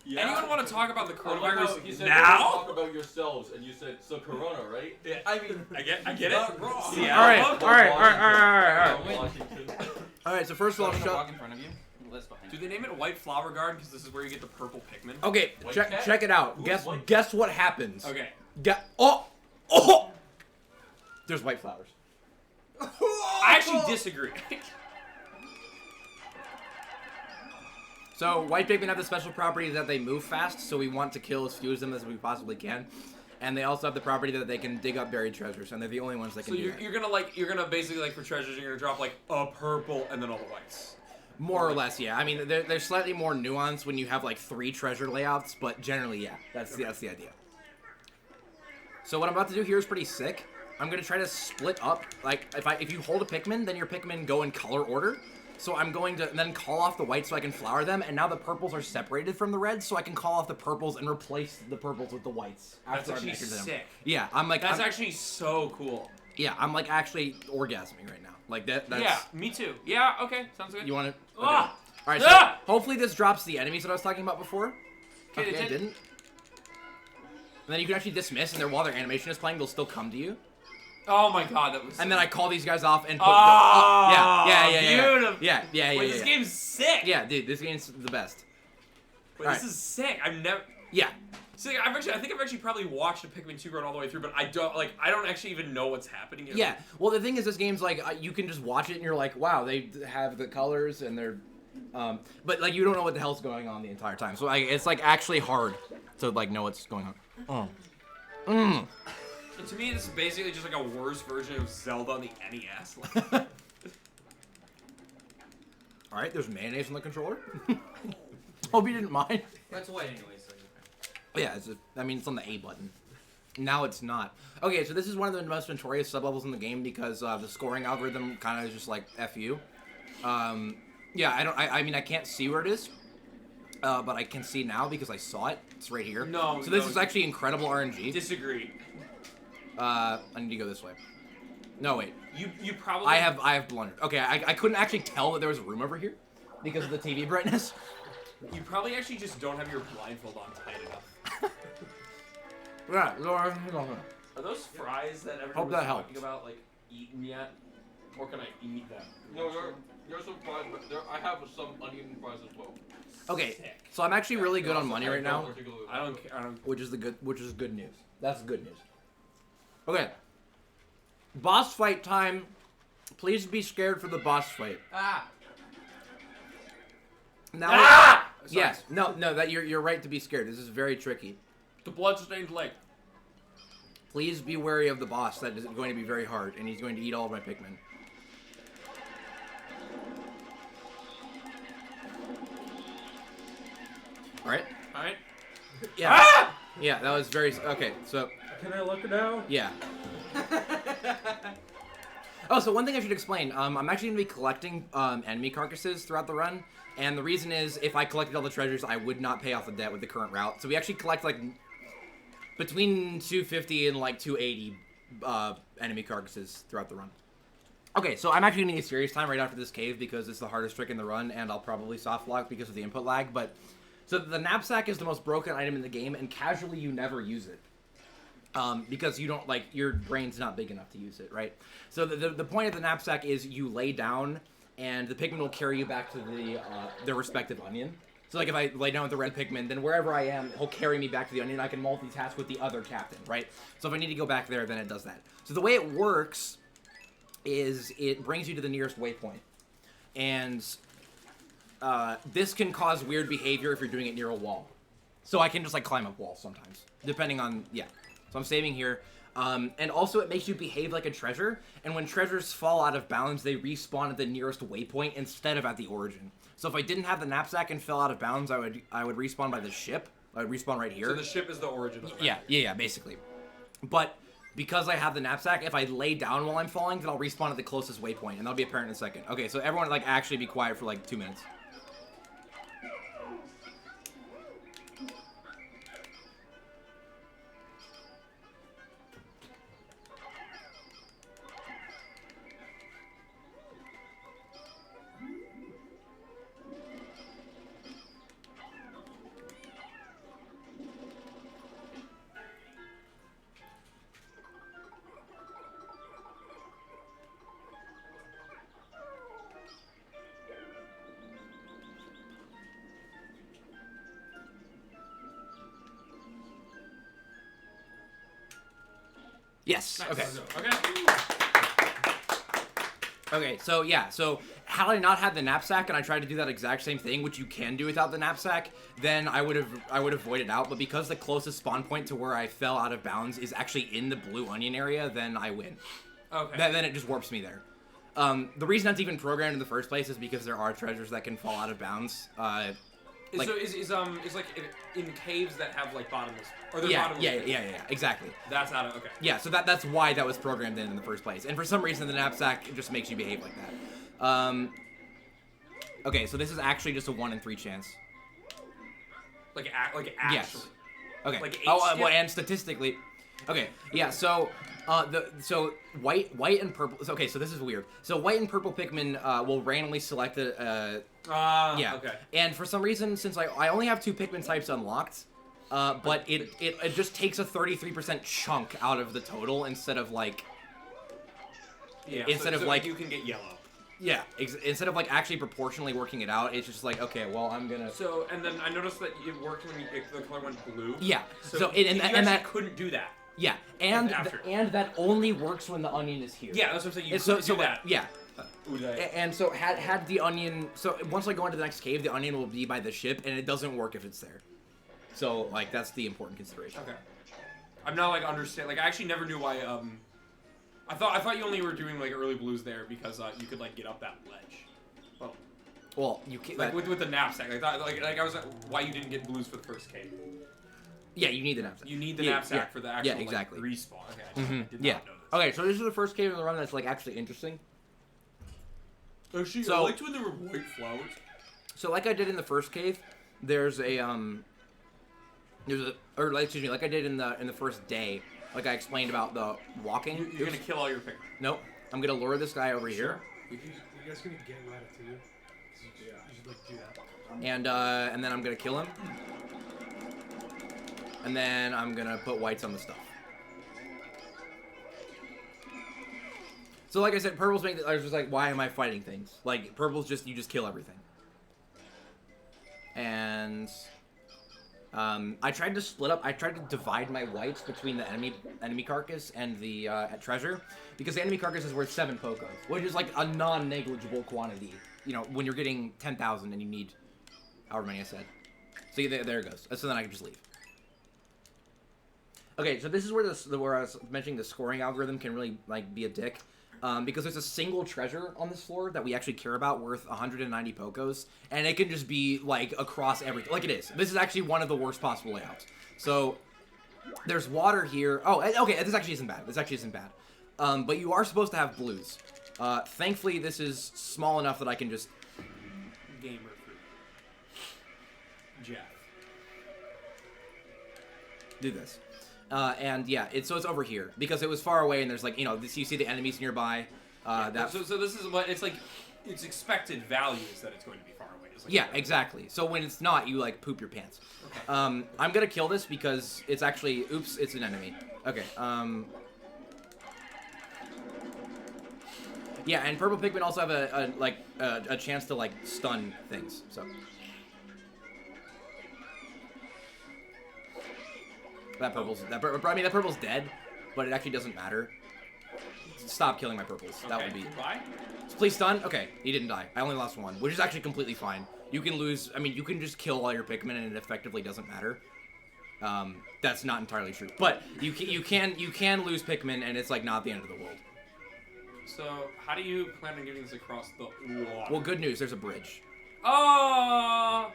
Yeah. Anyone want to talk about the I love how coronavirus he said, now? Talk about yourselves, and you said, so Corona, right? Yeah. I mean, I get it. not wrong. Yeah. All right. Washington. All right. So first of all, Someone shut. walk in front of you. List behind Do you. they name it White Flower Garden because this is where you get the purple Pikmin? Okay, White check cat? check it out. Who's Guess white? guess what happens. Okay. Oh. There's white flowers. I actually disagree. So white Pikmin have the special property that they move fast, so we want to kill as few of them as we possibly can. And they also have the property that they can dig up buried treasures, and they're the only ones that can So do you're that. you're gonna basically like for treasures you're gonna drop like a purple and then all the whites. More or less, yeah. I mean, there's slightly more nuance when you have like 3 treasure layouts, but generally, yeah, that's the idea. So what I'm about to do here is pretty sick. I'm gonna try to split up. Like if you hold a Pikmin, then your Pikmin go in color order. So I'm going to then call off the whites so I can flower them, and now the purples are separated from the reds, so I can call off the purples and replace the purples with the whites. That's after I've actually measured them. sick. Yeah, I'm like That's I'm, actually so cool. yeah, I'm like actually orgasming right now. Like that's Yeah, me too. Yeah, okay, sounds good. You want to? Ah! All right. So Ah! hopefully this drops the enemies that I was talking about before. Okay, it didn't. And then you can actually dismiss, and while their animation is playing, they'll still come to you. Oh my god, that was. And then I call these guys off and put. Oh, yeah. beautiful. Yeah. Wait, this game's sick. Yeah, dude, this game's the best. Wait, Alright. this is sick. I've never. Yeah. See, I think I've actually probably watched a Pikmin 2 run all the way through, but I don't actually even know what's happening. Yet. Yeah. Well, the thing is, this game's like you can just watch it and you're like, wow, they have the colors and they're, but like you don't know what the hell's going on the entire time. So like it's like actually hard to like know what's going on. And to me, this is basically just like a worse version of Zelda on the NES. Like, All right, there's mayonnaise on the controller. Hope you didn't mind. That's white anyway, so Yeah, I mean, it's on the A button. Now it's not. Okay, so this is one of the most notorious sublevels in the game because the scoring algorithm kind of is just like F you. Yeah, I mean, I can't see where it is, but I can see now because I saw it. It's right here. No, So this no. is actually incredible RNG. disagree. I need to go this way. No, wait. You probably. I have blundered. Okay, I couldn't actually tell that there was a room over here because of the TV brightness. You probably actually just don't have your blindfold on tight enough. Yeah, Are those fries that everyone Hope was that talking helps. about like eaten yet? Or can I eat them? No, you're some fries, but I have some onion fries as well. Okay, Sick. so I'm actually really good on money right now. I don't care. I don't. Which is good news. That's good news. Okay. Boss fight time. Please be scared for the boss fight. Now, Ah! yes, no, that you're right to be scared. This is very tricky. The bloodstained leg. Please be wary of the boss. That is going to be very hard, and he's going to eat all of my Pikmin. All right. All right. Yeah. Ah! Yeah, that was very okay. So. Can I look now? Yeah. Oh, so one thing I should explain. I'm actually going to be collecting enemy carcasses throughout the run. And the reason is, if I collected all the treasures, I would not pay off the debt with the current route. So we actually collect, like, between 250 and, like, 280 enemy carcasses throughout the run. Okay, so I'm actually going to need serious time right after this cave because it's the hardest trick in the run, and I'll probably soft lock because of the input lag. But so the knapsack is the most broken item in the game, and casually you never use it. Because you don't, like, your brain's not big enough to use it, right? So the point of the knapsack is you lay down, and the Pikmin will carry you back to their respective onion. So, like, if I lay down with the red Pikmin, then wherever I am, he'll carry me back to the onion, I can multitask with the other captain, right? So if I need to go back there, then it does that. So the way it works is it brings you to the nearest waypoint. And this can cause weird behavior if you're doing it near a wall. So I can just, like, climb up walls sometimes, depending on, yeah. So I'm saving here. And also, it makes you behave like a treasure. And when treasures fall out of bounds, they respawn at the nearest waypoint instead of at the origin. So if I didn't have the knapsack and fell out of bounds, I would respawn by the ship. I would respawn right here. So the ship is the origin of the map. Yeah, basically. But because I have the knapsack, if I lay down while I'm falling, then I'll respawn at the closest waypoint, and that'll be apparent in a second. Okay, so everyone, like, actually be quiet for, like, 2 minutes. Yes. Nice. Okay. Okay. Okay, so yeah, so had I not had the knapsack and I tried to do that exact same thing, which you can do without the knapsack, then I would have voided out. But because the closest spawn point to where I fell out of bounds is actually in the blue onion area, then I win. Okay. Then it just warps me there. The reason that's even programmed in the first place is because there are treasures that can fall out of bounds. Like, so is like in caves that have like bottomless or they're yeah, bottomless. yeah, exactly. That's out of okay. Yeah, so that's why that was programmed in the first place. And for some reason, the knapsack just makes you behave like that. Okay, so this is actually just a 1 in 3 chance. Like actually. Yes. Okay. Like well, and statistically, okay, yeah. So, white and purple. Okay, so this is weird. So white and purple Pikmin will randomly select a. Yeah. Okay. And for some reason, since I only have 2 Pikmin types unlocked, but it just takes a 33% chunk out of the total instead of like. Yeah. Instead of so like you can get yellow. Yeah. Instead of like actually proportionally working it out, it's just like, okay, well, I'm gonna. So and then I noticed that it worked when the color went blue. Yeah. So you that couldn't do that. Yeah, and after. and that only works when the onion is here. Yeah, that's what I'm saying. You so couldn't do that. Yeah. Uday. And so had the onion, so once I go into the next cave, the onion will be by the ship, and it doesn't work if it's there. So like that's the important consideration. Okay. I'm not like understand. Like I actually never knew why. I thought you only were doing like early blues there because you could like get up that ledge. Well, you can't. Like with the knapsack. I thought like I was like, why you didn't get blues for the first cave. Yeah, you need the knapsack. You need the knapsack for the actual exactly. like, respawn. Okay, I did not know this. Okay, so this is the first cave in the run that's like actually interesting. Actually, So- I liked when there were white flowers. So like I did in the first cave, like I did in the first day, like I explained about the walking. You're gonna kill all your Pikmin. Nope. I'm gonna lure this guy over here, You guys gonna get Ratatouille? You should like do that. and then I'm gonna kill him, and then I'm gonna put whites on the stuff. So like I said, purple's make. I was just like, why am I fighting things? Like purple's just you just kill everything. And I tried to split up. I tried to divide my whites between the enemy carcass and the treasure, because the enemy carcass is worth 7 Pokos, which is like a non-negligible quantity. You know, when you're getting 10,000 and you need however many I said. So there it goes. So then I can just leave. Okay, so this is where where I was mentioning the scoring algorithm can really like be a dick. Because there's a single treasure on this floor that we actually care about worth 190 Pokos, and it can just be, like, across everything. Like it is. This is actually one of the worst possible layouts. So, there's water here. Oh, okay, this actually isn't bad. This actually isn't bad. But you are supposed to have blues. Thankfully, this is small enough that I can just... Gamer fruit. Jeff. do this. And yeah, so it's over here because it was far away, and there's like, you know, you see the enemies nearby. So this is what it's like. It's expected values that it's going to be far away. It's like, Yeah, exactly. So when it's not, you like poop your pants. Okay. I'm gonna kill this because it's actually, oops, it's an enemy. Okay. Yeah, and purple Pikmin also have a chance to like stun things. So. That purple's dead, but it actually doesn't matter. Stop killing my purples. That would be. Goodbye. Please stun. Okay, he didn't die. I only lost one, which is actually completely fine. You can lose. I mean, you can just kill all your Pikmin, and it effectively doesn't matter. That's not entirely true. But you can lose Pikmin, and it's like not the end of the world. So, how do you plan on getting this across the water? Well, good news. There's a bridge. Oh!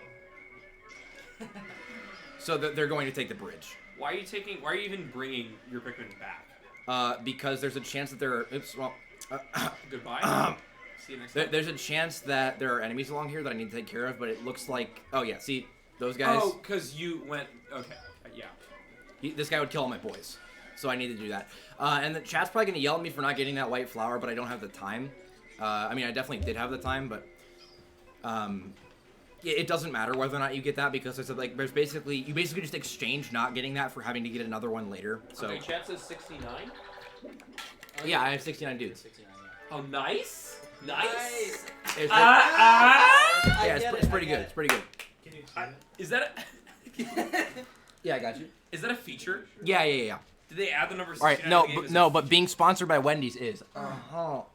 So they're going to take the bridge. Why are you even bringing your Pikmin back? Because there's a chance that there are. Oops. Well. Goodbye. See you next time. There's a chance that there are enemies along here that I need to take care of, but it looks like. Oh yeah. See those guys. Oh, because you went. Okay. Yeah. This guy would kill all my boys, so I need to do that. And the chat's probably gonna yell at me for not getting that white flower, but I don't have the time. I mean, I definitely did have the time, but it doesn't matter whether or not you get that because there's you basically just exchange not getting that for having to get another one later. So Okay, chat says 69. yeah, I have 69 dudes. 69. Oh, nice. Nice. It's, Yeah, it's pretty good. It's pretty good. Can you explain it? Is that Yeah, I got you. is that a feature? Yeah. Did they add the number 69? All right, to no, the game? but, but being sponsored by Wendy's is. Poggers?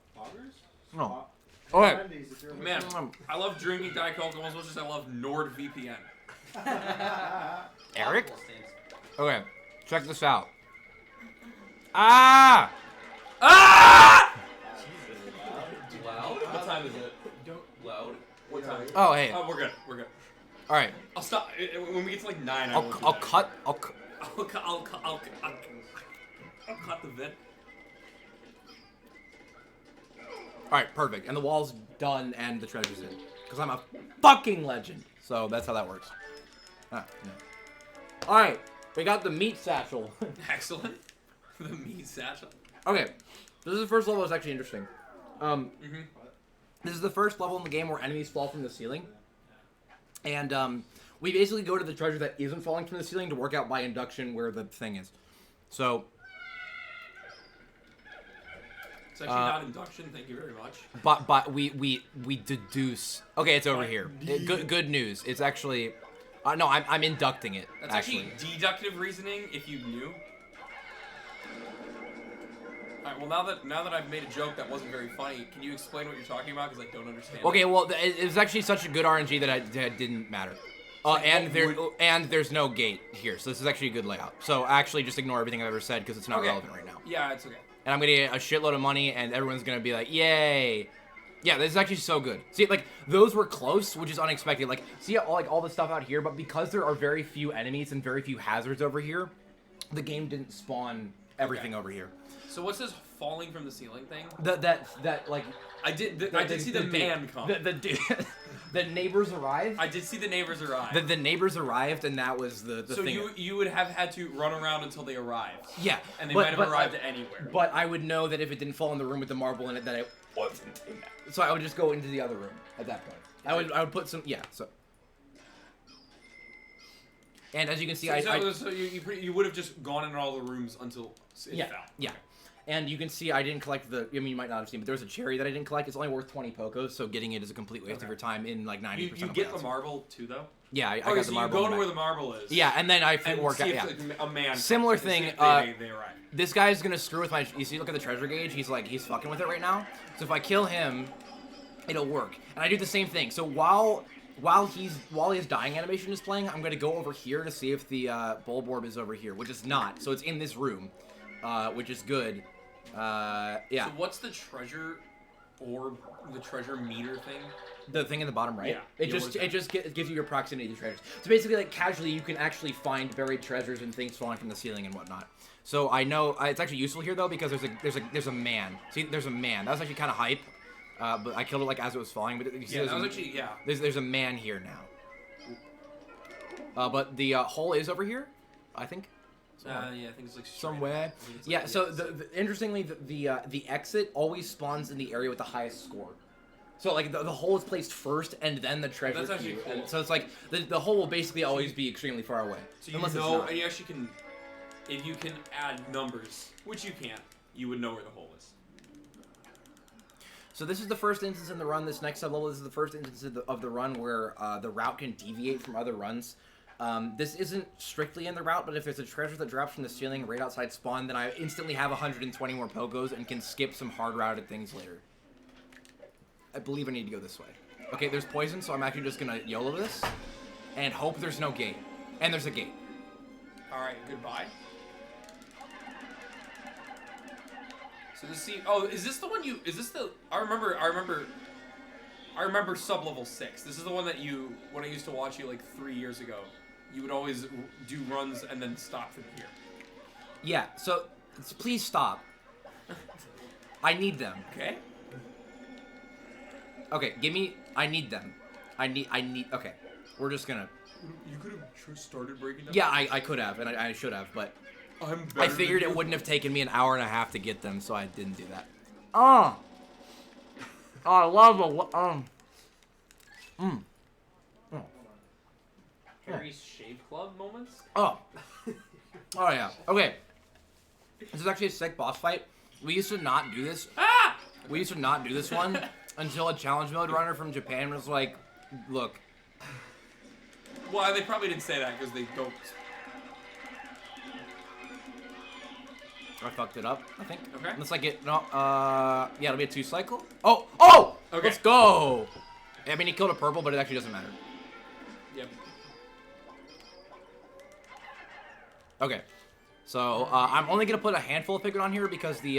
No. Okay. Wendy's, if you're Man, I love drinking Diet Coke almost as much as I love NordVPN. Eric? Okay, check this out. Ah! Ah! Loud? What time is it? Loud? What time? Oh, hey. Oh, we're good. We're good. All right. I'll stop when we get to like 9. I'll cut. I'll cut the vid. All right, perfect. And the wall's done, and the treasure's in, because I'm a fucking legend. So that's how that works. Ah, yeah. All right, we got the meat satchel. Excellent. The meat satchel. Okay, this is the first level. It's actually interesting. This is the first level in the game where enemies fall from the ceiling, and we basically go to the treasure that isn't falling from the ceiling to work out by induction where the thing is. So. It's actually not induction. Thank you very much. But we deduce. Okay, it's over here. Good news. It's actually. No, I'm inducting it. That's actually deductive reasoning. If you knew. All right. Well, now that I've made a joke that wasn't very funny, can you explain what you're talking about? Because I don't understand. Okay. Well, it was actually such a good RNG that it didn't matter. And there's no gate here, so this is actually a good layout. So actually, just ignore everything I've ever said because it's not relevant right now. Yeah, it's okay. And I'm gonna get a shitload of money, and everyone's gonna be like, "Yay!" Yeah, this is actually so good. See, like those were close, which is unexpected. Like, see all the stuff out here, but because there are very few enemies and very few hazards over here, the game didn't spawn everything over here. So what's this falling from the ceiling thing? That like I did see the man come. The neighbors arrived. I did see the neighbors arrive. The neighbors arrived, and that was the so thing. So you would have had to run around until they arrived. Yeah, and they might have arrived anywhere. But I would know that if it didn't fall in the room with the marble in it, that it wasn't in that. So I would just go into the other room at that point. I would put some so. And as you can see, so you would have just gone in all the rooms until it fell. Yeah. And you can see I didn't collect the. I mean, you might not have seen, but there was a cherry that I didn't collect. It's only worth 20 Pokos, so getting it is a complete waste of your time in like 90%. You get the marble too, though. Yeah, I got the marble. You go to where the marble is. Yeah, and then I work out. Yeah, a man. Similar thing. They arrive. This guy's gonna screw with my. You see, look at the treasure gauge. He's fucking with it right now. So if I kill him, it'll work. And I do the same thing. So while his dying animation is playing, I'm gonna go over here to see if the bulb orb is over here, which is not. So it's in this room, which is good. Yeah. So what's the treasure orb, the treasure meter thing? The thing in the bottom right? Yeah. It just gives you your proximity to treasures. So basically, like, casually, you can actually find buried treasures and things falling from the ceiling and whatnot. So I know, it's actually useful here, though, because there's a man. See, there's a man. That was actually kind of hype, but I killed it, like, as it was falling. But you see, that was actually, yeah. There's a man here now. But the hole is over here, I think. Yeah, I think it's like somewhere. Yeah. So interestingly, the exit always spawns in the area with the highest score. So like the hole is placed first, and then the treasure. That's actually cool. And so it's like the hole will basically always be extremely far away. So you know, and you actually can, if you can add numbers, which you can't, you would know where the hole is. So this is the first instance in the run. This next sub-level, this is the first instance of the run where the route can deviate from other runs. This isn't strictly in the route, but if there's a treasure that drops from the ceiling right outside spawn, then I instantly have 120 more Pogos and can skip some hard-routed things later. I believe I need to go this way. Okay, there's poison, so I'm actually just gonna YOLO this and hope there's no gate. And there's a gate. Alright, goodbye. So this scene. Oh, is this the one you? Is this the? I remember sub-level 6. This is the one that you. When I used to watch you like 3 years ago, you would always do runs and then stop from here. Yeah. So please stop. I need them. Okay. Okay. Give me. I need them. I need. Okay. We're just gonna. You could have just started breaking down. Yeah, I could have, and I should have, but I figured it wouldn't have taken me an hour and a half to get them, so I didn't do that. Oh, I love Harry's Shave Club moments? Oh yeah. Okay. This is actually a sick boss fight. We used to not do this. Ah! We used to not do this one until a challenge mode runner from Japan was like, look. Well, they probably didn't say that because they don't. I fucked it up, I think. Okay. Let's like get yeah, it'll be a 2 cycle. Oh! Okay. Let's go! I mean, he killed a purple, but it actually doesn't matter. Yep. Okay. So, I'm only gonna put a handful of Pikmin on here because the,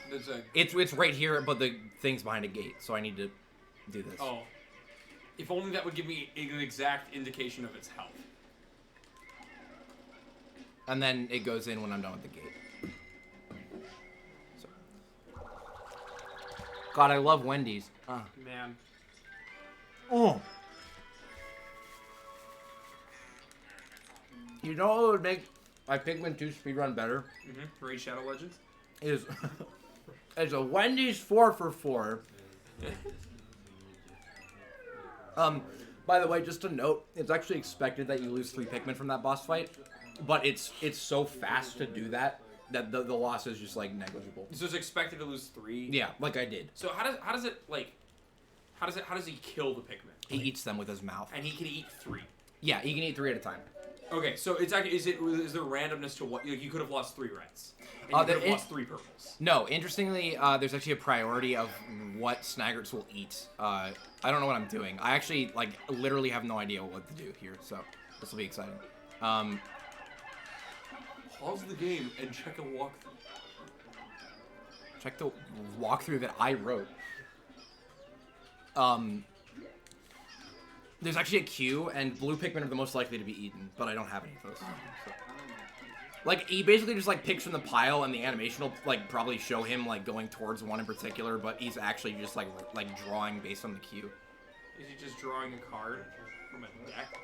There's a. it's right here, but the thing's behind a gate, so I need to do this. Oh. If only that would give me an exact indication of its health. And then it goes in when I'm done with the gate. So. God, I love Wendy's. Man. Oh. You know what would make my Pikmin 2 speedrun better? Raid Shadow Legends? Is a Wendy's 4 for 4. By the way, just a note, it's actually expected that you lose 3 Pikmin from that boss fight, but it's so fast to do that the loss is just like negligible. So it's expected to lose 3? Yeah, like I did. So how does he kill the Pikmin? He eats them with his mouth. And he can eat 3. Yeah, he can eat 3 at a time. Okay, so it's actually is there randomness to what you could have lost 3 reds? And you could have lost 3 purples. No, interestingly, there's actually a priority of what Snaggerts will eat. I don't know what I'm doing. I actually, like, literally have no idea what to do here, so this will be exciting. Pause the game and check a walkthrough. Check the walkthrough that I wrote. There's actually a queue, and blue Pikmin are the most likely to be eaten, but I don't have any of those. So. Like, he basically just, like, picks from the pile, and the animation will, like, probably show him, like, going towards one in particular, but he's actually just, like drawing based on the queue. Is he just drawing a card from a deck?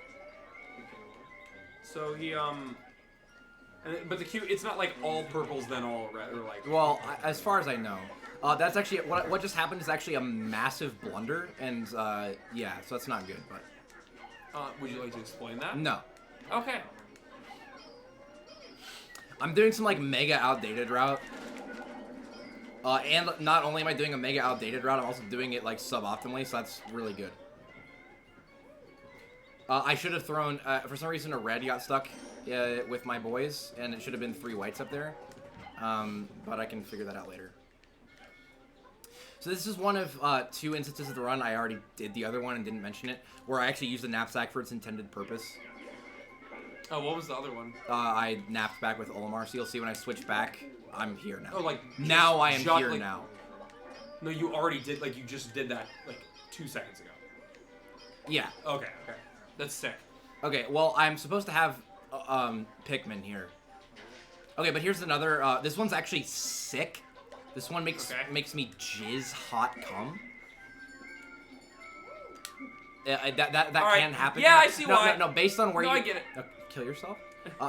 So he, but the queue, it's not like all purples then all red, or like... Well, as far as I know. That's actually, what just happened is actually a massive blunder, and, yeah, so that's not good, but... Would you like to explain that? No. Okay. I'm doing some, like, mega outdated route. And not only am I doing a mega outdated route, I'm also doing it, like, suboptimally, so that's really good. I should have thrown, for some reason, a red got stuck with my boys, and it should have been 3 whites up there. But I can figure that out later. So this is one of 2 instances of the run. I already did the other one and didn't mention it, where I actually used the knapsack for its intended purpose. Oh, what was the other one? I napped back with Olimar, so you'll see when I switch back, I'm here now. Oh, like... Now I am here like, now. No, you already did, like, you just did that, like, 2 seconds ago. Yeah. Okay, okay. That's sick. Okay, well, I'm supposed to have, Pikmin here. Okay, but here's another, this one's actually sick. This one makes me jizz hot cum. That right. can happen. Yeah, I see why. No, based on where you... I get it. Kill yourself?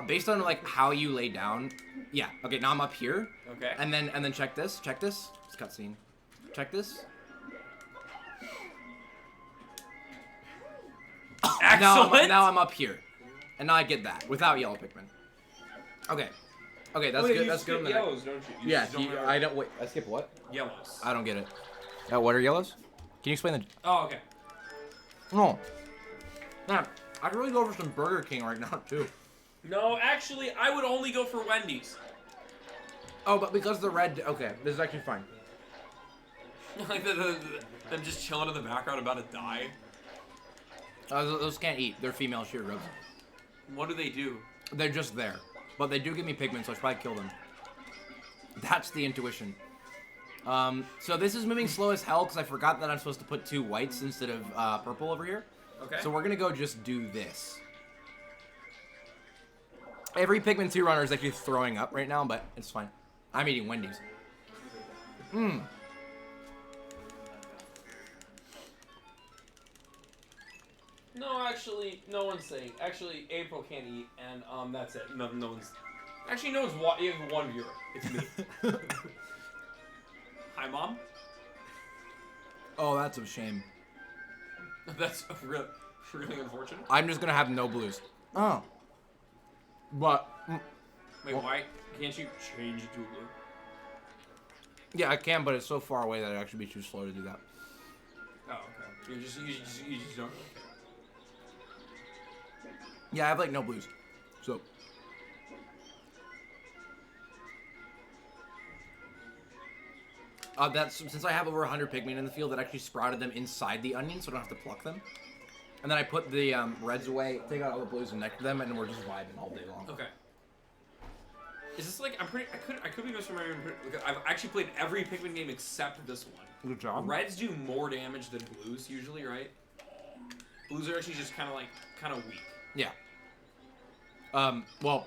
Based on, like, how you lay down. Yeah, okay, now I'm up here. Okay. And then check this. Check this. It's cutscene. Check this. Excellent! Now I'm up here. And now I get that, without yellow Pikmin. Okay. Okay, that's good. That's good. Yellows, don't you? Yeah, I don't... Wait, I skip what? Yellows. I don't get it. What are yellows? Can you explain the... Oh, okay. No. Man, I'd really go for some Burger King right now, too. No, actually, I would only go for Wendy's. Oh, but because the red... Okay, this is actually fine. Like them just chilling in the background about to die. Those can't eat. They're female sheargrubs. What do they do? They're just there. But they do give me Pikmin, so I should probably kill them. That's the intuition. So this is moving slow as hell because I forgot that I'm supposed to put 2 whites instead of purple over here. Okay. So we're going to go just do this. Every Pikmin 2 runner is actually throwing up right now, but it's fine. I'm eating Wendy's. Mmm. No, actually, no one's saying. Actually, April can't eat, and that's it. No one's. Actually, no one's. You have 1 viewer. It's me. Hi, Mom. Oh, that's a shame. That's really, really unfortunate. I'm just going to have no blues. Oh. But... Wait, why can't you change it to a blue? Yeah, I can, but it's so far away that it'd actually be too slow to do that. Oh, okay. You just don't really care. Yeah, I have like no blues. So... that's since I have over 100 Pikmin in the field, that actually sprouted them inside the onion, so I don't have to pluck them. And then I put the reds away, take out all the blues and neck them, and we're just vibing all day long. Okay. Is this like I could be misremembering. I've actually played every Pikmin game except this one. Good job. Reds do more damage than blues usually, right? Blues are actually just kind of weak. Yeah. Well,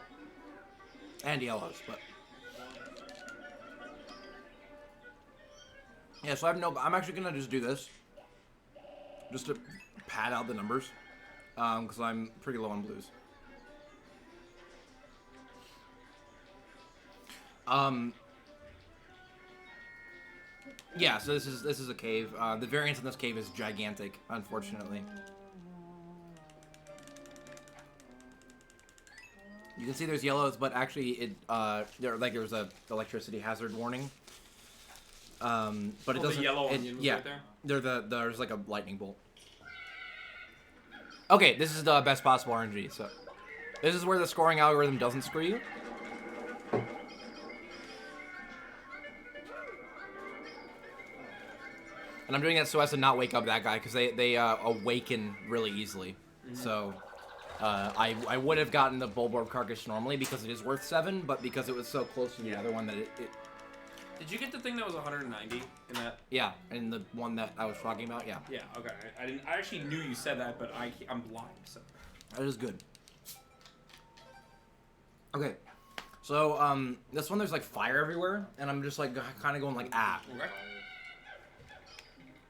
and yellows, but yeah. So I'm actually gonna just do this, just to pad out the numbers, because I'm pretty low on blues. Yeah. So this is a cave. The variance in this cave is gigantic, unfortunately. You can see there's yellows, but actually there's a electricity hazard warning. But it doesn't. The yellow onion was yeah, right there. there's like a lightning bolt. Okay, this is the best possible RNG. So this is where the scoring algorithm doesn't screw you. And I'm doing that so as to not wake up that guy, because they awaken really easily. Mm-hmm. So I would have gotten the Bulborb carcass normally because it is worth 7, but because it was so close to the other one that it Did you get the thing that was 190 in that? yeah, and the one that I was talking about, yeah. Yeah. Okay. I didn't. I actually knew you said that, but I'm blind. So. That is good. Okay, so this one there's like fire everywhere, and I'm just like kind of going like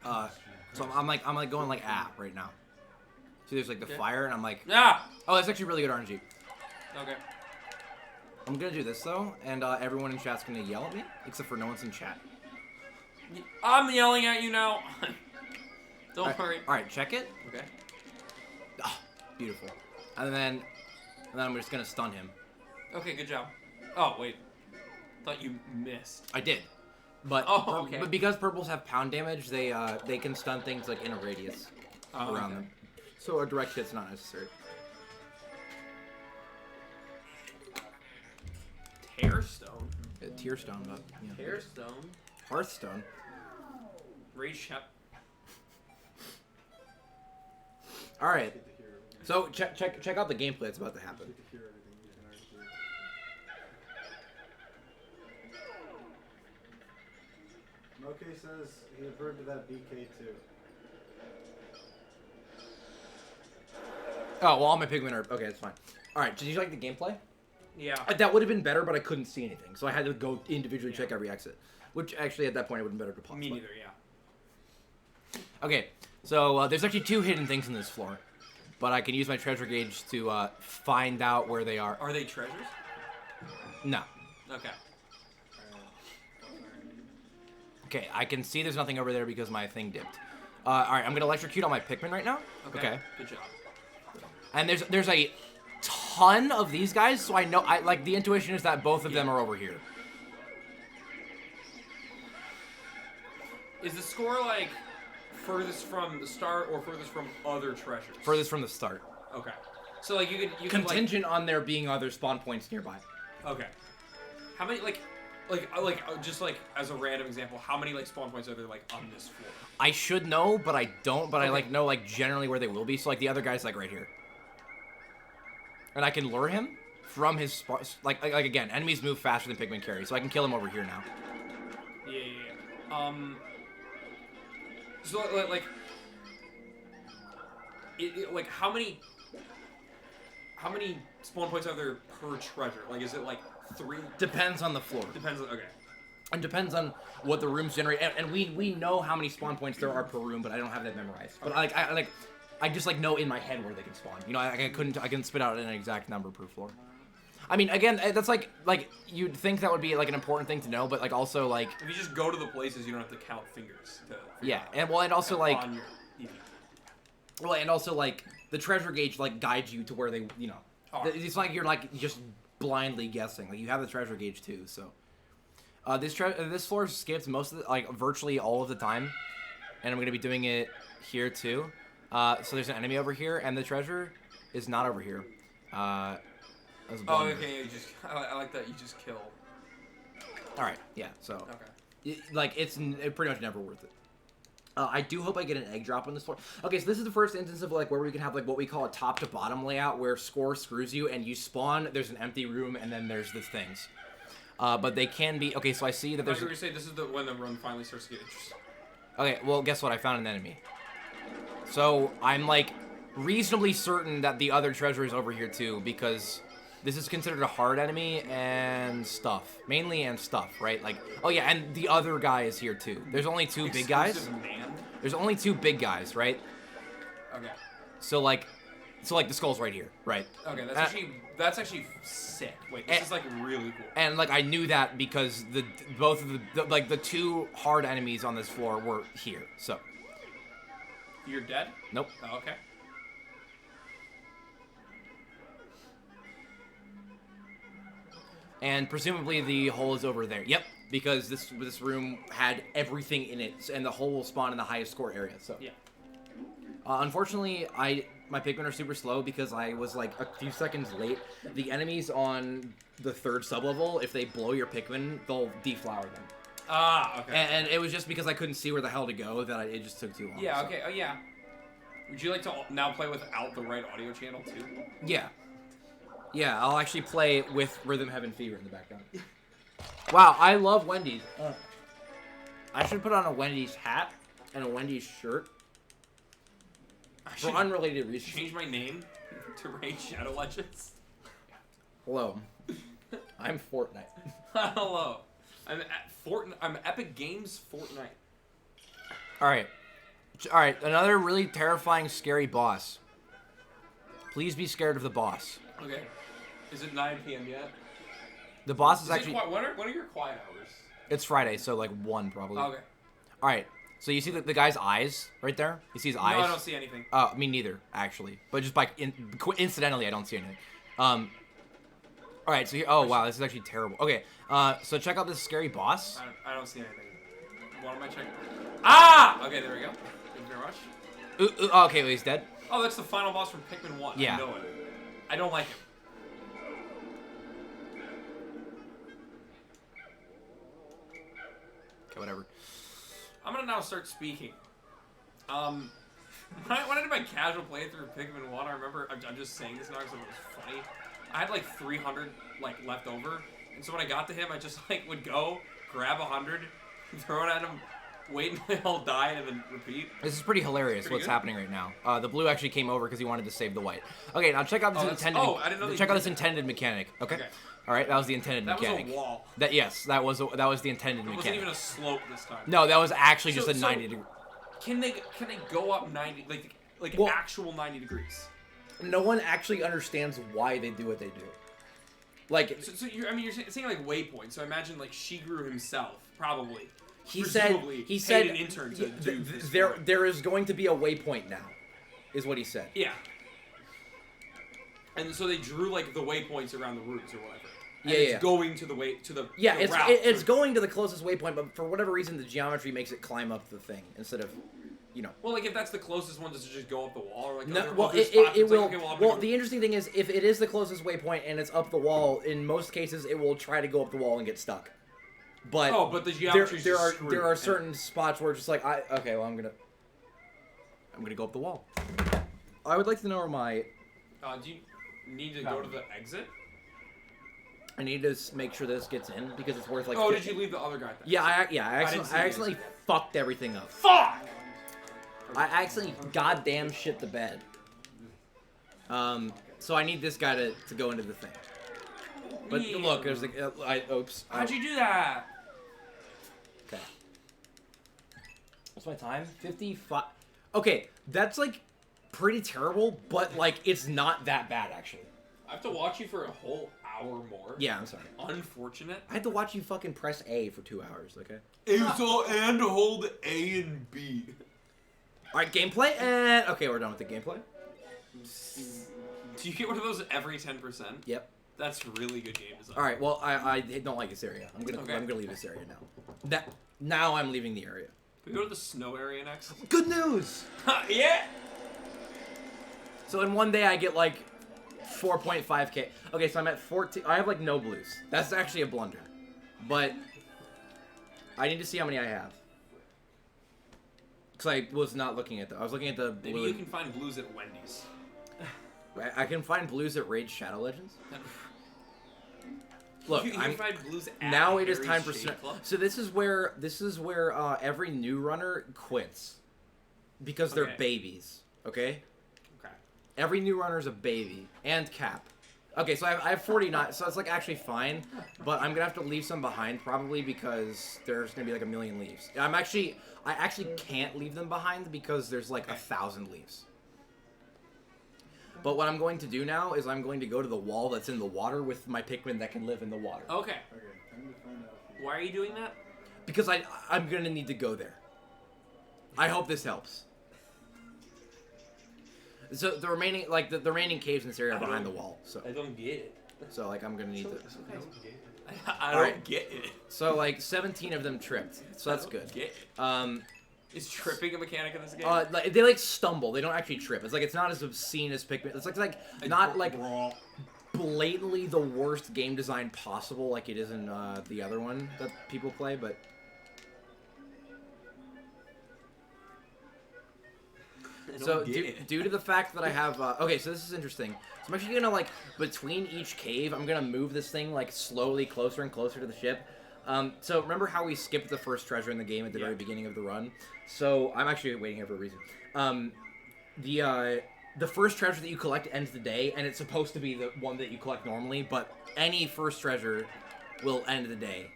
Okay. So I'm like going like right now. See, there's like the fire, and I'm like, Ah. oh, that's actually really good RNG. Okay. I'm gonna do this though, and everyone in chat's gonna yell at me, except for no one's in chat. I'm yelling at you now. Don't worry. All right, check it. Okay. Ah, beautiful. And then I'm just gonna stun him. Okay. Good job. Oh wait. Thought you missed. I did, but okay. but because purples have pound damage, they can stun things like in a radius around them. So a direct hit's not necessary. Tearstone. Tearstone, but yeah. Tearstone. Hearthstone. Rage Shep. All right. So check out the gameplay that's about to happen. Moke says he approved of that BK too. Oh, well, all my Pikmin are... Okay, that's fine. All right, did you like the gameplay? Yeah. That would have been better, but I couldn't see anything. So I had to go individually check every exit. Which, actually, at that point, it would have been better to pause. Me neither. Yeah. Okay, so there's actually 2 hidden things in this floor. But I can use my treasure gauge to find out where they are. Are they treasures? No. Okay. Okay, I can see there's nothing over there because my thing dipped. All right, I'm going to electrocute on my Pikmin right now. Okay. Good job. And there's a ton of these guys, so I know like the intuition is that both of them are over here. Is the score like furthest from the start or furthest from other treasures? Furthest from the start. Okay. So like you could Contingent on there being other spawn points nearby. Okay. How many just like as a random example, how many like spawn points are there like on this floor? I should know, but I don't. But Okay. I like know like generally where they will be. So like the other guy's like right here. And I can lure him from his like again, enemies move faster than Pikmin carry, so I can kill him over here now. Yeah. So like, like how many spawn points are there per treasure? Like, is it like 3? Depends on the floor. Depends on, okay. And depends on what the rooms generate, and we know how many spawn points there are per room, but I don't have that memorized. But I just like know in my head where they can spawn. You know, I can spit out an exact number per floor. I mean, again, that's like you'd think that would be like an important thing to know, but like also like if you just go to the places, you don't have to count fingers. Yeah, and also like on your TV. well, and also like the treasure gauge like guides you to where they, you know, it's like you're like just blindly guessing. Like you have the treasure gauge too, so. This floor skips most of the, like virtually all of the time, and I'm gonna be doing it here too. So there's an enemy over here, and the treasure is not over here. Okay. I like that you just kill. All right, yeah. So okay. It's pretty much never worth it. I do hope I get an egg drop on this floor. Okay, so this is the first instance of like where we can have like what we call a top to bottom layout, where score screws you, and you spawn. There's an empty room, and then there's the things. But they can be... Okay, so I see that there's... I was going to say, this is when the run finally starts to get interesting. Okay, well, guess what? I found an enemy. So, I'm, like, reasonably certain that the other treasure is over here, too, because this is considered a hard enemy and stuff. Mainly and stuff, right? Like, oh, yeah, and the other guy is here, too. There's only 2 big guys. Man. There's only 2 big guys, right? Okay. So, like, the skull's right here, right? Okay, that's actually sick. Wait, this is like really cool. And like I knew that because both of the 2 hard enemies on this floor were here. So you're dead? Nope. Oh, okay. And presumably the hole is over there. Yep, because this room had everything in it, and the hole will spawn in the highest score area. So yeah. Unfortunately, my Pikmin are super slow because I was like a few seconds late. The enemies on the 3rd sublevel, if they blow your Pikmin, they'll deflower them. Ah, okay. And it was just because I couldn't see where the hell to go that it just took too long. Yeah, so. okay, yeah. Would you like to now play without the right audio channel, too? Yeah. Yeah, I'll actually play with Rhythm Heaven Fever in the background. Wow, I love Wendy's. I should put on a Wendy's hat and a Wendy's shirt. For unrelated reasons. Change my name to Raid Shadow Legends. Hello. I'm Fortnite. Hello. I'm Epic Games Fortnite. Alright, another really terrifying, scary boss. Please be scared of the boss. Okay. Is it 9 p.m. yet? The boss is actually... When are your quiet hours? It's Friday, so like 1 probably. Okay. Alright. So you see the guy's eyes right there? You see his eyes? No, I don't see anything. Me neither, actually. But just by incidentally, I don't see anything. All right, so here. Oh wow, this is actually terrible. Okay, so check out this scary boss. I don't see anything. What am I checking? Ah! Okay, there we go. Thank you very much. Okay, well, he's dead. Oh, that's the final boss from Pikmin 1. Yeah. I know it. I don't like him. Okay, whatever. I'm gonna now start speaking. When I did my casual playthrough of Pikmin 1, I remember, I'm just saying this now because it was funny. I had like 300 like left over, and so when I got to him, I just like would go, grab 100, throw it at him, wait until they all died, and then repeat. This is pretty hilarious what's happening right now. The blue actually came over because he wanted to save the white. Okay, now check out this intended. Oh, I didn't know. Check out this intended mechanic. Okay. All right, that was the intended mechanic. That was a wall. That was the intended mechanic. It wasn't even a slope this time. No, that was actually just a 90 degree. Can they go up 90 like actual 90 degrees? No one actually understands why they do what they do. Like, you're saying like waypoints. So I imagine like Shigeru himself probably. He said an intern to do this there is going to be a waypoint now, is what he said. Yeah. And so they drew like the waypoints around the routes or whatever. And yeah, it's going to the way to the yeah. the it's going to the closest waypoint, but for whatever reason, the geometry makes it climb up the thing instead of, you know. Well, like if that's the closest one, does it just go up the wall? Or like no, well, it will. Well, the interesting thing is, if it is the closest waypoint and it's up the wall, in most cases, it will try to go up the wall and get stuck. But the geometry there are certain spots where it's just like okay, well I'm gonna go up the wall. I would like to know where my. Do you need to go to the exit? I need to make sure this gets in because it's worth like. Oh, 50. did you leave the other guy? Then? Yeah, I didn't see accidentally this. fucked everything up. Fuck! I accidentally goddamn shit the bed. So I need this guy to go into the thing. But Yeah. look, there's like, oops. How'd you do that? Okay. What's my time? 55. Okay, that's like pretty terrible, but like it's not that bad actually. I have to watch you for a whole hour more. Yeah, I'm sorry. Unfortunate. I had to watch you fucking press A for 2 hours. Okay. And hold A and B. All right, gameplay, and okay, we're done with the gameplay. Do you get one of those every 10%? Yep. That's really good game design. All right. Well, I don't like this area. I'm gonna leave this area now. Now I'm leaving the area. Can we go to the snow area next? Good news. Yeah. So in one day I get like 4.5k. Okay, so I'm at 14. I have like no blues. That's actually a blunder, but I need to see how many I have. Because I was not looking at I was looking at the blue. Maybe you can find blues at Wendy's. I can find blues at Raid Shadow Legends. Look, you can find blues at now it is Harry's time for Shade Club. so this is where every new runner quits because they're Okay. babies. Okay. Okay. Every new runner is a baby and Cap. Okay, so I have 49, so it's like actually fine, but I'm gonna have to leave some behind probably because there's gonna be like a million leaves. I actually can't leave them behind because there's like 1,000 leaves. But what I'm going to do now is I'm going to go to the wall that's in the water with my Pikmin that can live in the water. Okay. Okay, time to find out. Why are you doing that? Because I'm gonna need to go there. I hope this helps. So the remaining the remaining caves in this area are behind the wall. So I don't get it. I'm gonna need to. I Alright. don't get it. So like 17 of them tripped. So that's good. Get it. Is tripping a mechanic in this game? Like, they like stumble. They don't actually trip. It's like it's not as obscene as Pikmin. It's like not like blatantly the worst game design possible like it is in the other one that people play, but. So due to the fact that I have okay, so this is interesting. So I'm actually gonna like between each cave, I'm gonna move this thing like slowly closer and closer to the ship. So remember how we skipped the first treasure in the game at the very beginning of the run? So I'm actually waiting here for a reason. The first treasure that you collect ends the day, and it's supposed to be the one that you collect normally, but any first treasure will end the day.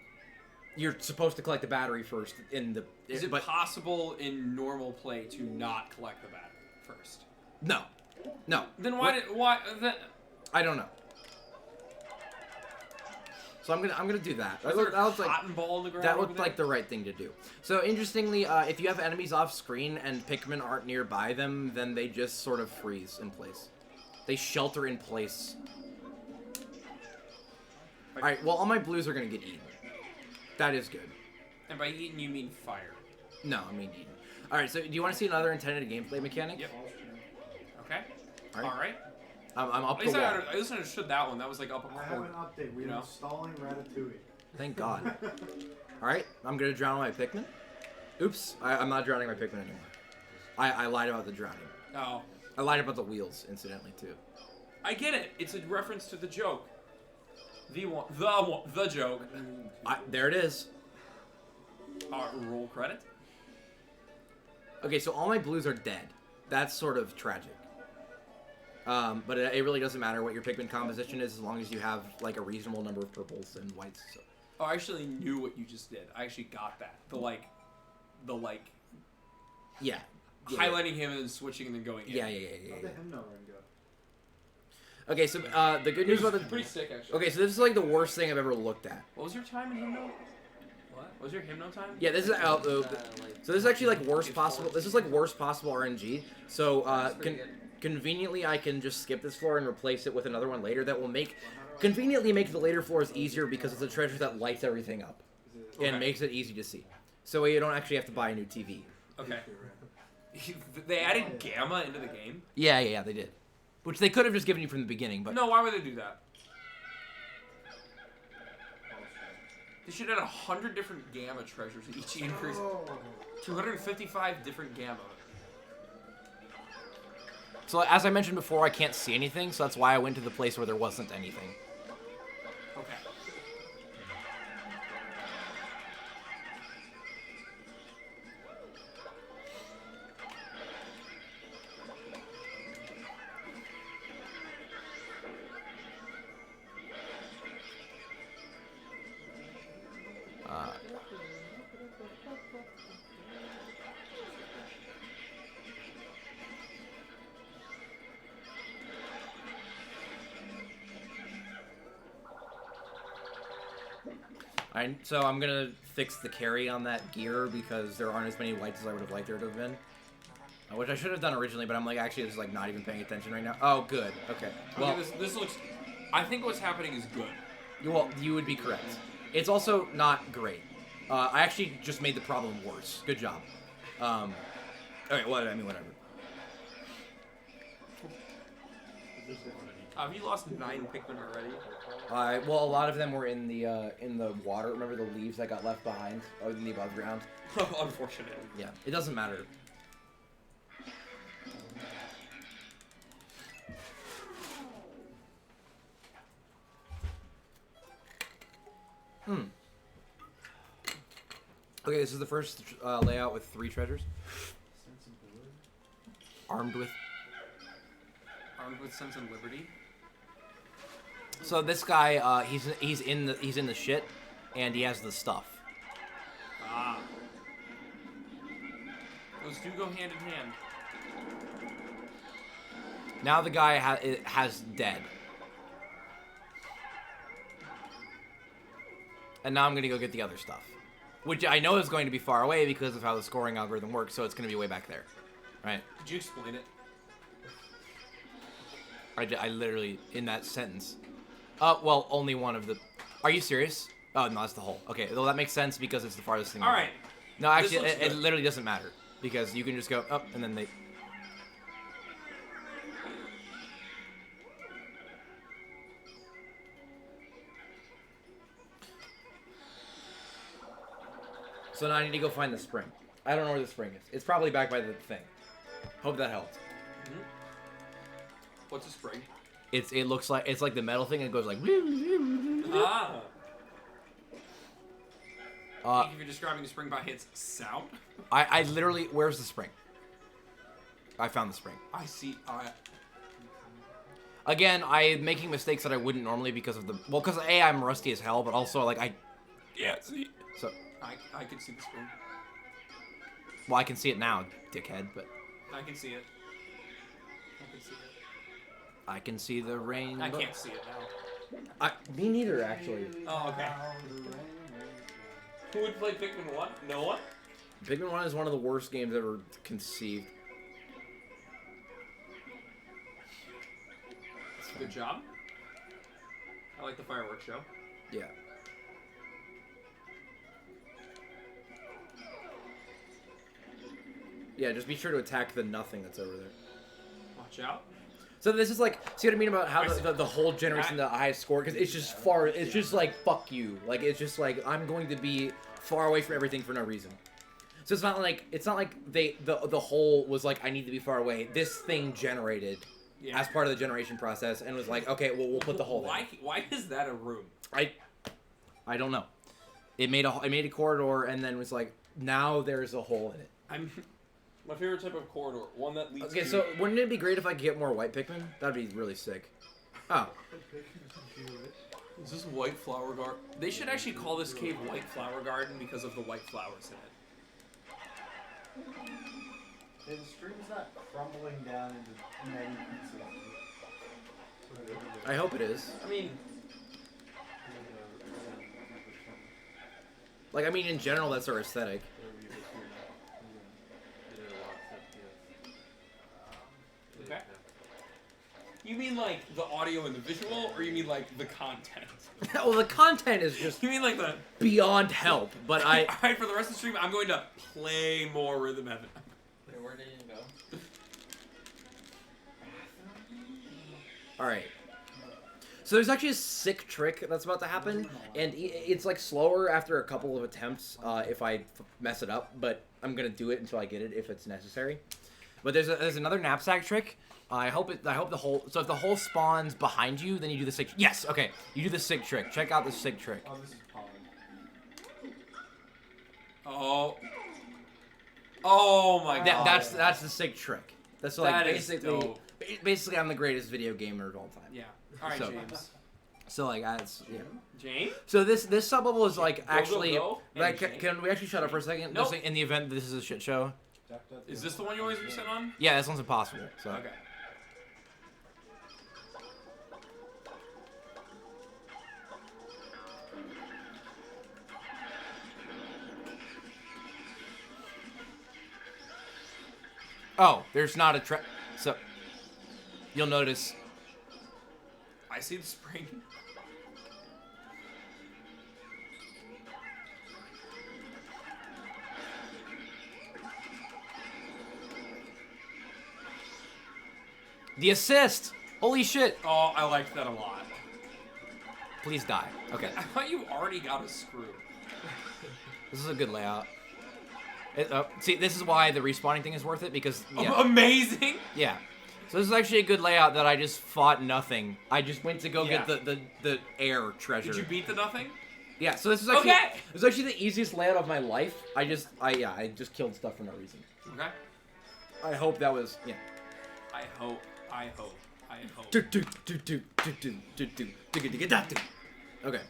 You're supposed to collect the battery first in the. Is it possible in normal play to not collect the battery first? No. Then I don't know. So I'm gonna do that. Is there a cotton ball in the ground That over looked like the right thing to do. So interestingly, if you have enemies off screen and Pikmin aren't nearby them, then they just sort of freeze in place. They shelter in place. All right. Well, all my blues are gonna get eaten. That is good. And by eaten you mean fire. No, I mean eaten. All right. So do you want to see another intended gameplay mechanic? Yep. Okay. All right. All right. I'm up At the least wall. I just understood that one. That was like up a I have quarter. an update. We're You know? installing Ratatouille. Thank God. All right. I'm gonna drown my Pikmin. Oops. I'm not drowning my Pikmin anymore. I lied about the drowning. Oh. I lied about the wheels, incidentally, too. I get it. It's a reference to the joke. The joke. There it is. Roll credit. Okay, so all my blues are dead. That's sort of tragic. But it really doesn't matter what your Pikmin composition is as long as you have like a reasonable number of purples and whites. So. Oh, I actually knew what you just did. I actually got that. Yeah. Highlighting him and then switching and then going in. Yeah. How'd the hymno run go? Okay, so the good news about the Pretty sick, actually. okay, so this is like the worst thing I've ever looked at. What was your time in Hymno? What was your Hymno time? Yeah, this is so this is actually like worst possible. This is like worst possible RNG. So conveniently, I can just skip this floor and replace it with another one later that will conveniently make the later floors easier because it's a treasure that lights everything up and makes it easy to see. So you don't actually have to buy a new TV. Okay. They added gamma into the game? Yeah, they did. Which they could have just given you from the beginning, but No, why would they do that? They should add 100 different gamma treasures, each increase 255 different gamma. So as I mentioned before, I can't see anything, so that's why I went to the place where there wasn't anything. Okay. So I'm gonna fix the carry on that gear because there aren't as many whites as I would have liked there to have been. Which I should have done originally, but I'm like actually just like not even paying attention right now. Oh, good. Okay. Well, Okay, this looks. I think what's happening is good. well, you would be correct. It's also not great. I actually just made the problem worse. Good job. Okay, whatever. Have you lost 9 Pikmin already? Well, a lot of them were in the water. Remember the leaves that got left behind, or in the above ground? Unfortunate. Yeah, it doesn't matter. Okay, this is the first layout with 3 treasures. Armed with. Armed with sense and liberty. So this guy, he's in the shit, and he has the stuff. Ah. Those do go hand in hand. Now the guy has dead. And now I'm gonna go get the other stuff, which I know is going to be far away because of how the scoring algorithm works. So it's gonna be way back there, right? Could you explain it? I literally in that sentence. Well, only one of the. Are you serious? Oh no, that's the hole. Okay, well that makes sense because it's the farthest thing. All right. No, actually, looks it good. literally doesn't matter because you can just go up and then they. So now I need to go find the spring. I don't know where the spring is. It's probably back by the thing. Hope that helped. What's a spring? It looks like it's like the metal thing and it goes like. Ah. Uh, Thank you for describing the spring by its sound. I literally. Where's the spring? I found the spring. I see. Again, I'm making mistakes that I wouldn't normally because of the. Well, because A, I'm rusty as hell, but also like I. Yeah. See. So. I can see the spring. Well, I can see it now, dickhead. But. I can see it. I can see it. I can see the rain. I can't see it now. Me neither, actually. Oh, okay. Who would play Pikmin 1? No one? Pikmin 1 is one of the worst games ever conceived. Good job. I like the fireworks show. Yeah. Yeah, just be sure to attack the nothing that's over there. Watch out. So this is like, see what I mean about how the whole generation the highest score? Because it's just far, it's just like, fuck you. Like, it's just like, I'm going to be far away from everything for no reason. So it's not like the whole was like, I need to be far away. This thing generated as part of the generation process and was like, okay, well, we'll put the hole there. Why is that a room? I don't know. It made a corridor and then was like, now there's a hole in it. My favorite type of corridor, one that leads Okay, so wouldn't it be great if I could get more white Pikmin? That'd be really sick. Oh. Is this White Flower Garden? They should actually call this cave White Flower Garden because of the white flowers in it. Hey, the stream's not crumbling down into many pieces. I hope it is. I mean, like, in general, that's our aesthetic. okay. You mean like the audio and the visual, or you mean like the content? Well, the content is just You mean like the beyond help, but I... Alright, for the rest of the stream, I'm going to play more Rhythm Heaven. Wait, where did it go? Alright. So there's actually a sick trick that's about to happen, and it's like slower after a couple of attempts if I mess it up, but I'm gonna do it until I get it if it's necessary. But there's another knapsack trick. I hope the hole. So if the hole spawns behind you, then you do the sick. Yes, okay. You do the sick trick. Check out the sick trick. Oh, this is pollen. Oh my god. That's the sick trick. That's like That is dope. basically I'm the greatest video gamer of all time. Yeah. Alright, So- James. So like that's yeah. James? So this sub bubble is like actually. go, Like, and can we actually shut up for a second? Nope. Just in the event that this is a shit show. Is this the one you always reset on? Yeah, this one's impossible. So. Okay. Oh, there's not a so you'll notice. I see the spring. The assist! Holy shit! Oh, I liked that a lot. Please die. Okay. I thought you already got a screw. This is a good layout. See, this is why the respawning thing is worth it, because, yeah. Amazing! Yeah. So this is actually a good layout that I just fought nothing. I just went to go get the air treasure. Did you beat the nothing? Yeah, so this is actually Okay! This is actually the easiest layout of my life. I just killed stuff for no reason. Okay. I hope that was, yeah. I hope. Okay.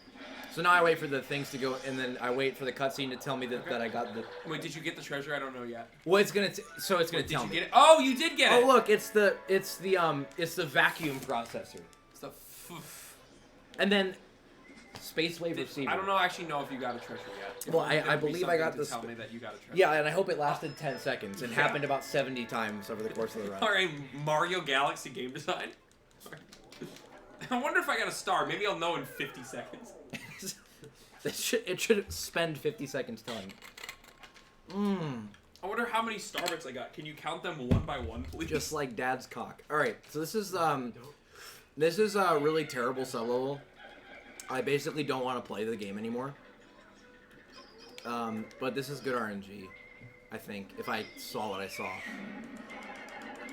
So now I wait for the things to go, and then I wait for the cutscene to tell me that I got the. Wait, did you get the treasure? I don't know yet. Well, it's gonna. So it's gonna Wait, tell did me. you get it? Oh, you did get it. Oh look, it's the vacuum processor, It's the and then space wave receiver. I don't know. Actually, know if you got a treasure yet. Well, There's I gonna be believe I got something to the Tell me that you got a treasure. Yeah, and I hope it lasted 10 seconds and Yeah. happened about 70 times over the course of the run. All right, Mario Galaxy game design. I wonder if I got a star. Maybe I'll know in 50 seconds. It should spend 50 seconds telling me. I wonder how many Starbits I got. Can you count them one by one, please? Just like Dad's cock. All right, so this is a really terrible sublevel. I basically don't want to play the game anymore. But this is good RNG, I think, if I saw what I saw.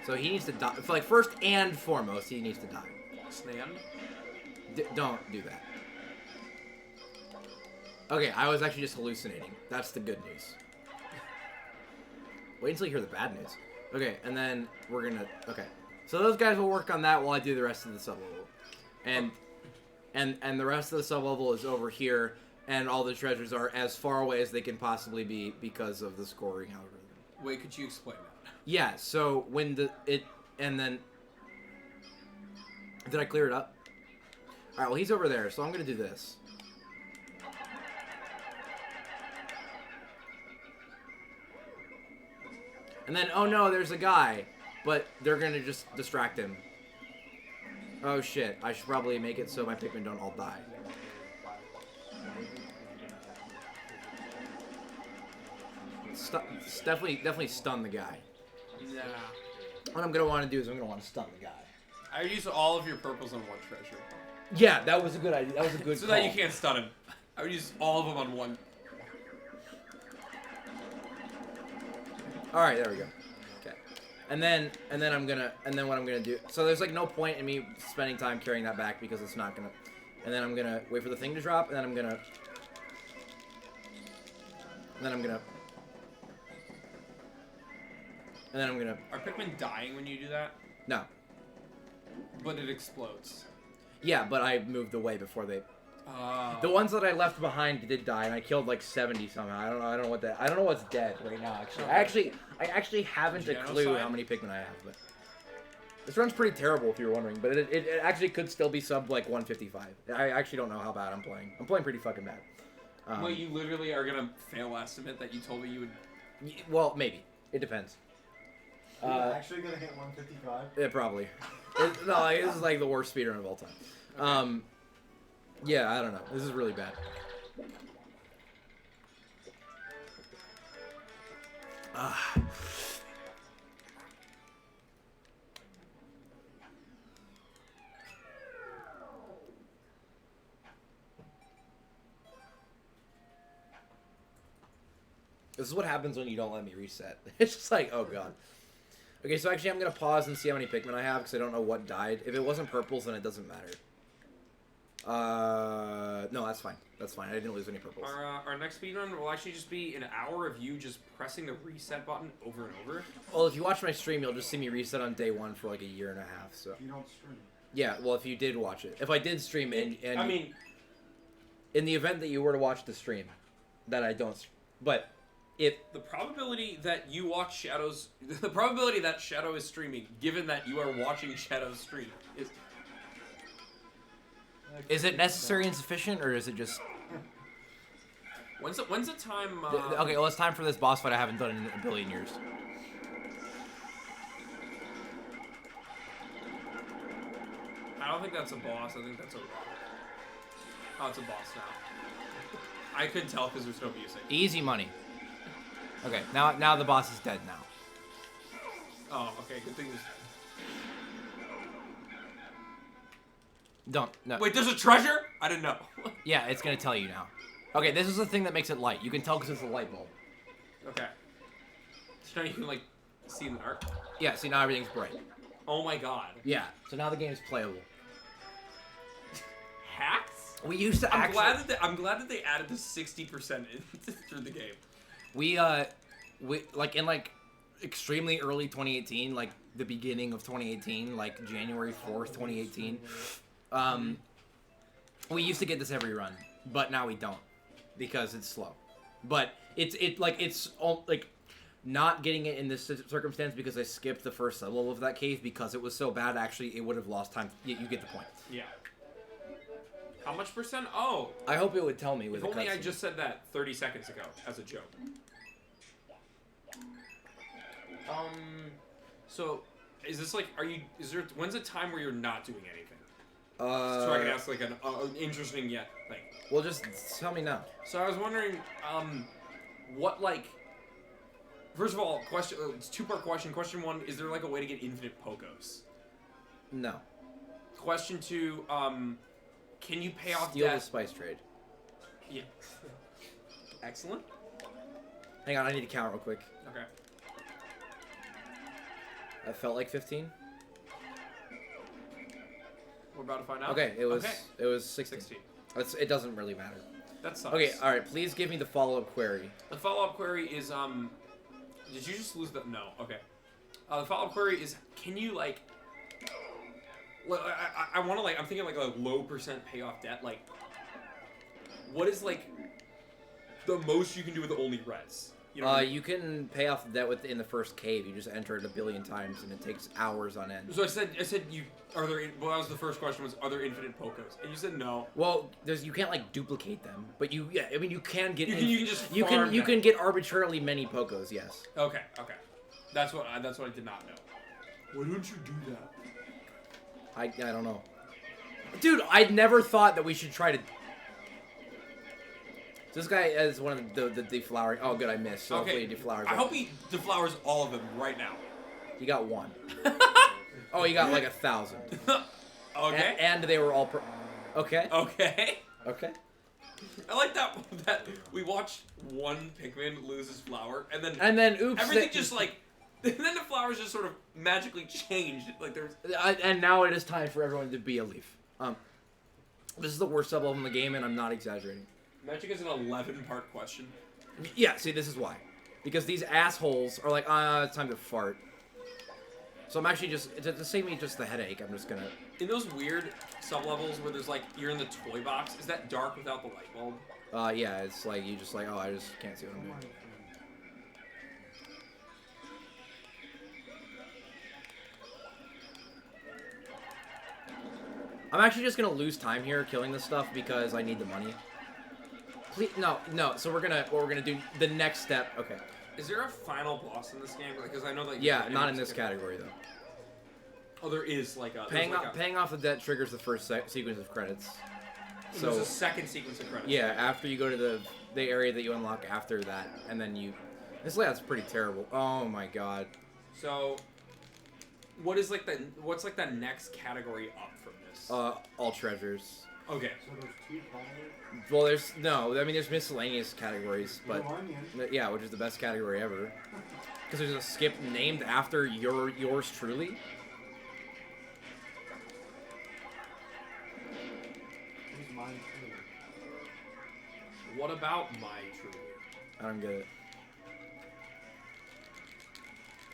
So he needs to die. Like, first and foremost, he needs to die. Stand. Don't do that. Okay, I was actually just hallucinating. That's the good news. Wait until you hear the bad news. Okay, and then we're gonna... Okay. So those guys will work on that while I do the rest of the sublevel. And the rest of the sublevel is over here, and all the treasures are as far away as they can possibly be because of the scoring algorithm. Wait, could you explain that? Yeah, so when and then... Did I clear it up? Alright, well he's over there, so I'm gonna do this. And then, oh no, there's a guy. But they're gonna just distract him. Oh shit, I should probably make it so my Pikmin don't all die. Definitely stun the guy. Nah. What I'm gonna want to do is I'm gonna want to stun the guy. I would use all of your purples on one treasure. Yeah, that was a good idea. That was a good So call. that you can't stun him. I would use all of them on one. Alright, there we go. Okay. And then what I'm gonna do, so there's like no point in me spending time carrying that back because it's not gonna, and then I'm gonna wait for the thing to drop, and then I'm gonna Are Pikmin dying when you do that? no. But it explodes. Yeah, but I moved away before they. The ones that I left behind did die, and I killed like 70 somehow. I don't know what's dead right now. Actually, I actually haven't a clue Genocide? how many Pikmin I have. But this run's pretty terrible if you were wondering. But it actually could still be sub like 155. I actually don't know how bad I'm playing. I'm playing pretty fucking bad. Wait, you literally are gonna fail estimate that you told me you would. Well, maybe it depends. Are you actually gonna hit 155? Yeah, probably. No, this is like the worst speedrun of all time. Yeah, I don't know. This is really bad. This is what happens when you don't let me reset. It's just like, oh god. Okay, so actually I'm going to pause and see how many Pikmin I have because I don't know what died. If it wasn't purples, then it doesn't matter. No, that's fine. That's fine. I didn't lose any purples. Our next speedrun will actually just be an hour of you just pressing the reset button over and over. Well, if you watch my stream, you'll just see me reset on day one for like a year and a half. So You don't stream. yeah, well, if you did watch it, if I did stream and I mean, in the event that you were to watch the stream, that I don't, but if the probability that you watch Shadow's, the probability that Shadow is streaming, given that you are watching Shadow's stream, is it necessary and sufficient, or is it just when's the time? okay? Well, it's time for this boss fight I haven't done in a billion years. I don't think that's a boss. I think that's a... Oh, it's a boss now. I couldn't tell because there's no music. Easy money. Okay, now the boss is dead now. Oh, okay. Good thing there's... Don't. No. Wait, there's a treasure? I didn't know. Yeah, it's gonna tell you now. Okay, this is the thing that makes it light. You can tell because it's a light bulb. Okay. So now you can, like, see in the dark? Yeah, see, now everything's bright. Oh my god. Yeah, so now the game's playable. Hacks? We used to I'm glad that they added the 60% in through the game. We like in like extremely early 2018, like the beginning of 2018, like January 4th, 2018. We used to get this every run, but now we don't because it's slow. But it's not getting it in this circumstance because I skipped the first level of that cave because it was so bad. Actually, it would have lost time. You get the point. Yeah. How much percent? Oh. I hope it would tell me with If a only I cutscene. just said that 30 seconds ago as a joke. So, is this like, when's a time where you're not doing anything? So I can ask like an interesting yet thing. Well, just tell me now. So I was wondering, what like, first of all, it's a two-part question. Question one, is there like a way to get infinite Pokos? No. Question two, can you pay off Steal debt? the spice trade. Yeah. Excellent. Hang on, I need to count real quick. Okay. I felt like 15. We're about to find out. Okay, it was 16. 16. It doesn't really matter. That sucks. Okay, all right. Please give me the follow-up query. The follow-up query is did you just lose the? No. Okay. The follow-up query is, can you like? I want to like. I'm thinking like a low percent payoff debt. Like, what is like the most you can do with only res? You know what I mean? You can pay off the debt within the first cave. You just enter it a billion times, and it takes hours on end. So I said you are there. Well, that was the first question. Was, are there infinite Pokos? And you said no. Well, you can't like duplicate them, but you can get. You can just you farm them. can get arbitrarily many Pokos. Yes. Okay. Okay. That's what I did not know. Why don't you do that? I don't know. Dude, I never thought that we should try to. This guy is one of the deflowering. Oh, good, I missed. So hopefully he deflowers. I hope he deflowers all of them right now. He got one. Oh, he got like 1,000. Okay. And they were all. Okay. Okay. Okay. I like that we watched one Pikmin lose his flower, and then oops. everything just like, and then the flowers just sort of magically changed. Like there's. And now it is time for everyone to be a leaf. This is the worst sub-level in the game, and I'm not exaggerating. Magic is an 11-part question. Yeah, see, this is why. Because these assholes are like, it's time to fart. So I'm actually just, to save me just the headache, I'm just gonna... In those weird sub-levels where there's like, you're in the toy box, is that dark without the light bulb? Yeah, it's like, you just like, oh, I just can't see what I'm doing. I'm actually just gonna lose time here killing this stuff because I need the money. Please, no. So what we're gonna do, the next step, okay. Is there a final boss in this game? Because I know that. Yeah, not in this category though. Oh, there is like a. Paying off the debt triggers the first sequence of credits. So there's a second sequence of credits. Yeah, after you go to the area that you unlock after that, and then you. This layout's pretty terrible. Oh my god. So, what's like the next category up from this? All treasures. Okay. So there's 2 probably. Well, there's miscellaneous categories, but yeah, which is the best category ever. Because there's a skip named after yours truly. Who's mine too? What about my true? I don't get it.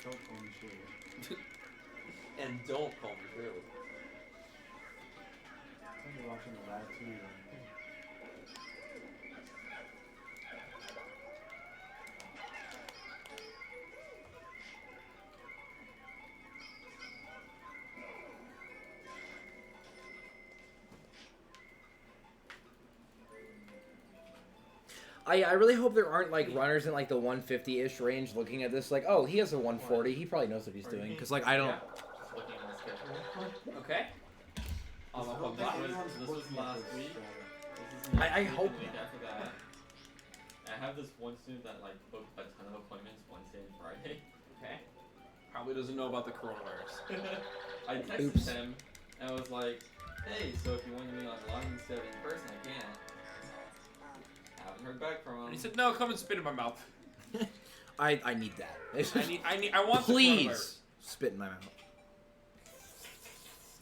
Don't call me Shirley. And don't call me Shirley. I'm watching the Ratatouille. I really hope there aren't like runners in like the 150-ish range looking at this like, oh, he has a 140. He probably knows what he's doing. Because like I don't. Just looking at the schedule. Okay. I'm up on This that. This was last week. This is I next hope week, the week not. after that. I have this one student that like booked a ton of appointments Wednesday and Friday. Okay. Probably doesn't know about the coronavirus. I texted Oops. him and I was like, hey, so if you want to meet online instead of in person, I can. Haven't heard back from him. And he said, "No, come and spit in my mouth. I need that. I want the coronavirus." Please spit in my mouth.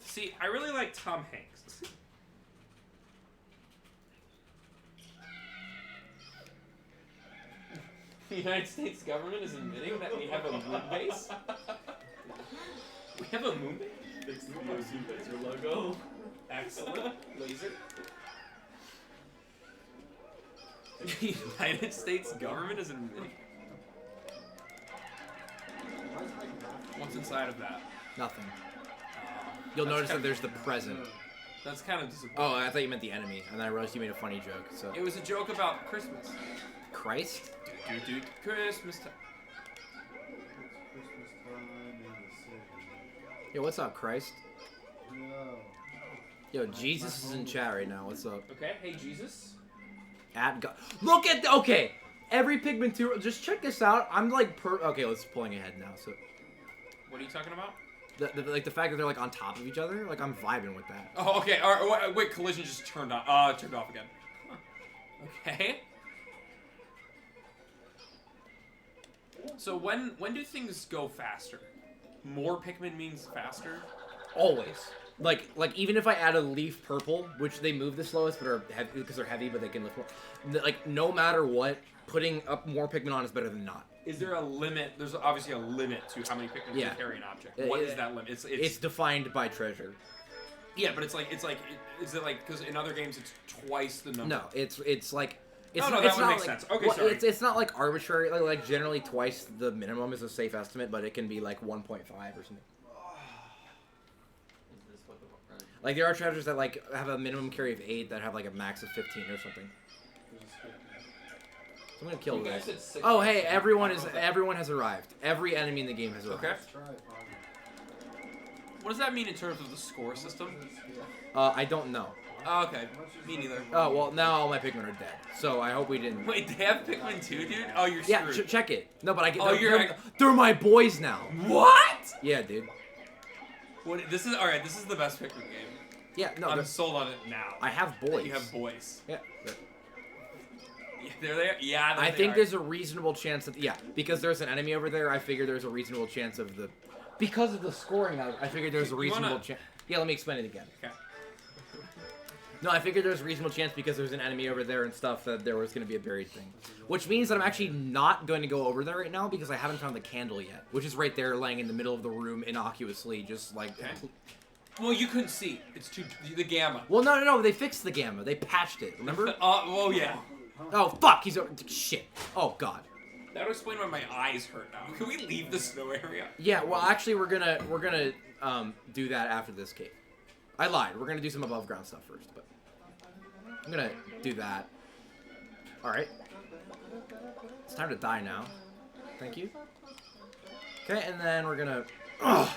See, I really like Tom Hanks. The United States government is admitting that we have a moon base. We have a moon base? Fix the POC, that's your logo. Excellent. Laser. The United States government is admitting. What's inside of that? Nothing. You'll That's notice that kinda- there's the present. That's kind of disappointing. Oh, I thought you meant the enemy, and then I realized you made a funny joke. So It was a joke about Christmas. Christ. Dude, Christmas time. It's Christmas time in the city. Yo, what's up, Christ? Yo. Yo, Jesus is in chat right now. What's up? Okay, hey Jesus. At God. Look at the. Okay, every Pikmin 2. Just check this out. I'm like Okay, let's pulling ahead now. So, What are you talking about? like the fact that they're like on top of each other. Like I'm vibing with that. Oh, okay. All right, wait, collision just turned on. Turned off again. Huh. Okay. So when do things go faster? More Pikmin means faster. Always. Like even if I add a leaf purple, which they move the slowest but are heavy because they're heavy, but they can lift more. Like no matter what, putting up more Pikmin on is better than not. Is there a limit? There's obviously a limit to how many Pikmin Yeah. can carry an object. What is that limit? It's defined by treasure. Yeah, but is it like because in other games it's twice the number? No, it's like. It's, Oh, no, it's that would not make like, sense. Okay, well, sorry. It's not like arbitrary. Like generally twice the minimum is a safe estimate, but it can be like 1.5 or something. Is this what the right? Like there are treasures that like have a minimum carry of 8 that have like a max of 15 or something. So I'm gonna kill You guys this. said 6. Oh hey, everyone has arrived. Every enemy in the game has arrived. Okay. Try it, What does that mean in terms of the score system? I don't know. Oh, okay. Me neither. Oh well, now all my Pikmin are dead. So I hope we didn't. Wait, they have Pikmin 2, dude? Oh, you're Yeah, screwed. check it. No, but I get. Oh, they're my boys now. What? Yeah, dude. What? This is alright. This is the best Pikmin game. Yeah, no, I'm sold on it now. I have boys. You have boys. Yeah. Yeah, there they are. Yeah, there I they think are. there's a reasonable chance that because there's an enemy over there. I figure there's a reasonable chance of the because of the scoring. I figured there's a You reasonable wanna- chance. Yeah, let me explain it again. Okay. No, I figured there's a reasonable chance because there's an enemy over there and stuff that there was going to be a buried thing. Which means that I'm actually not going to go over there right now because I haven't found the candle yet. Which is right there laying in the middle of the room innocuously, just like... Okay. Well, you couldn't see. It's too the gamma. Well, no, they fixed the gamma. They patched it, remember? Well, yeah. Oh, fuck, he's... Shit. Oh, God. That would explain why my eyes hurt now. Can we leave the snow area? Yeah, well, actually, we're gonna do that after this cave. I lied. We're gonna do some above ground stuff first, but I'm gonna do that. All right. It's time to die now. Thank you. Okay, and then we're gonna. Ugh.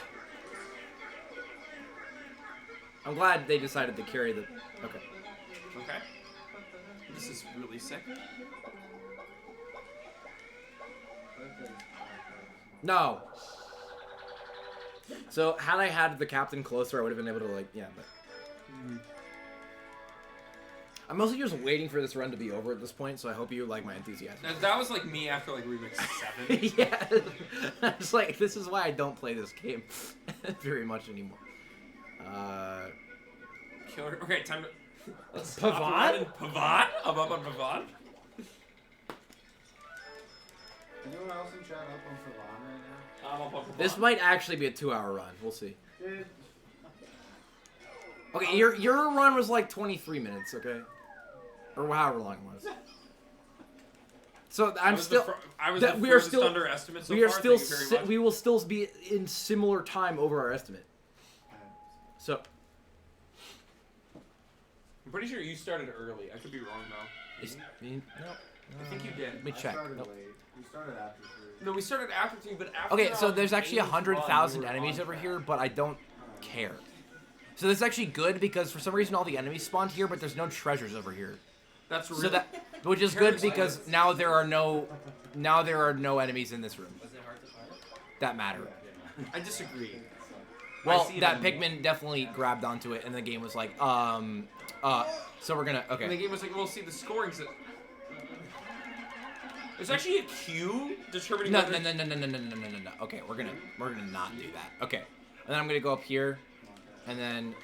I'm glad they decided to carry the. Okay. Okay. This is really sick. No. So had I had the captain closer, I would have been able to but. I'm mostly just waiting for this run to be over at this point, so I hope you like my enthusiasm. That was like me after like remix 7. Yeah, it's like this is why I don't play this game very much anymore. Killer. Okay, time to. Let's Pavon? Pavon? I'm up on Pavon. Anyone else in chat up on Savon right now? I'm up on Pavon. This might actually be a 2-hour run. We'll see. Dude. Okay, your run was like 23 minutes, okay, or however long it was. So I'm still. I was that the we are furthest still under estimate so we are far. still. Thank you very much. We will still be in similar time over our estimate. So. I'm pretty sure you started early. I could be wrong though. No. I think you did. Let me I check. started Nope. late. We started after 3. No, we started after 2, but after. Okay, so around there's actually 8 to 1, 100,000 we were enemies on over track. here, but I don't care. So this is actually good because for some reason all the enemies spawned here, but there's no treasures over here. That's really. So that, which is good because now there are no enemies in this room Was it hard to find? that matter. I disagree. Well, see that them. Pikmin definitely grabbed onto it, and the game was like, so we're gonna, And the okay. game was like, we'll see the scoring. There's actually a queue determining. No. whether- Okay, we're gonna not do that. Okay, and then I'm gonna go up here, and then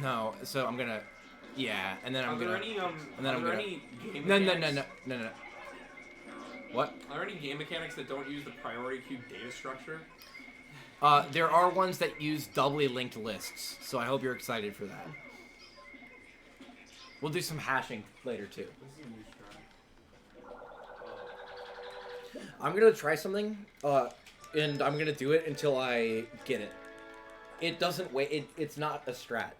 no. So I'm gonna, yeah, and then Are I'm there gonna. any and then are I'm there gonna- any game No. mechanics? What? Are there any game mechanics that don't use the priority queue data structure? There are ones that use doubly linked lists, so I hope you're excited for that. We'll do some hashing later too. I'm gonna try something, and I'm gonna do it until I get it. It doesn't wait. It's not a strat.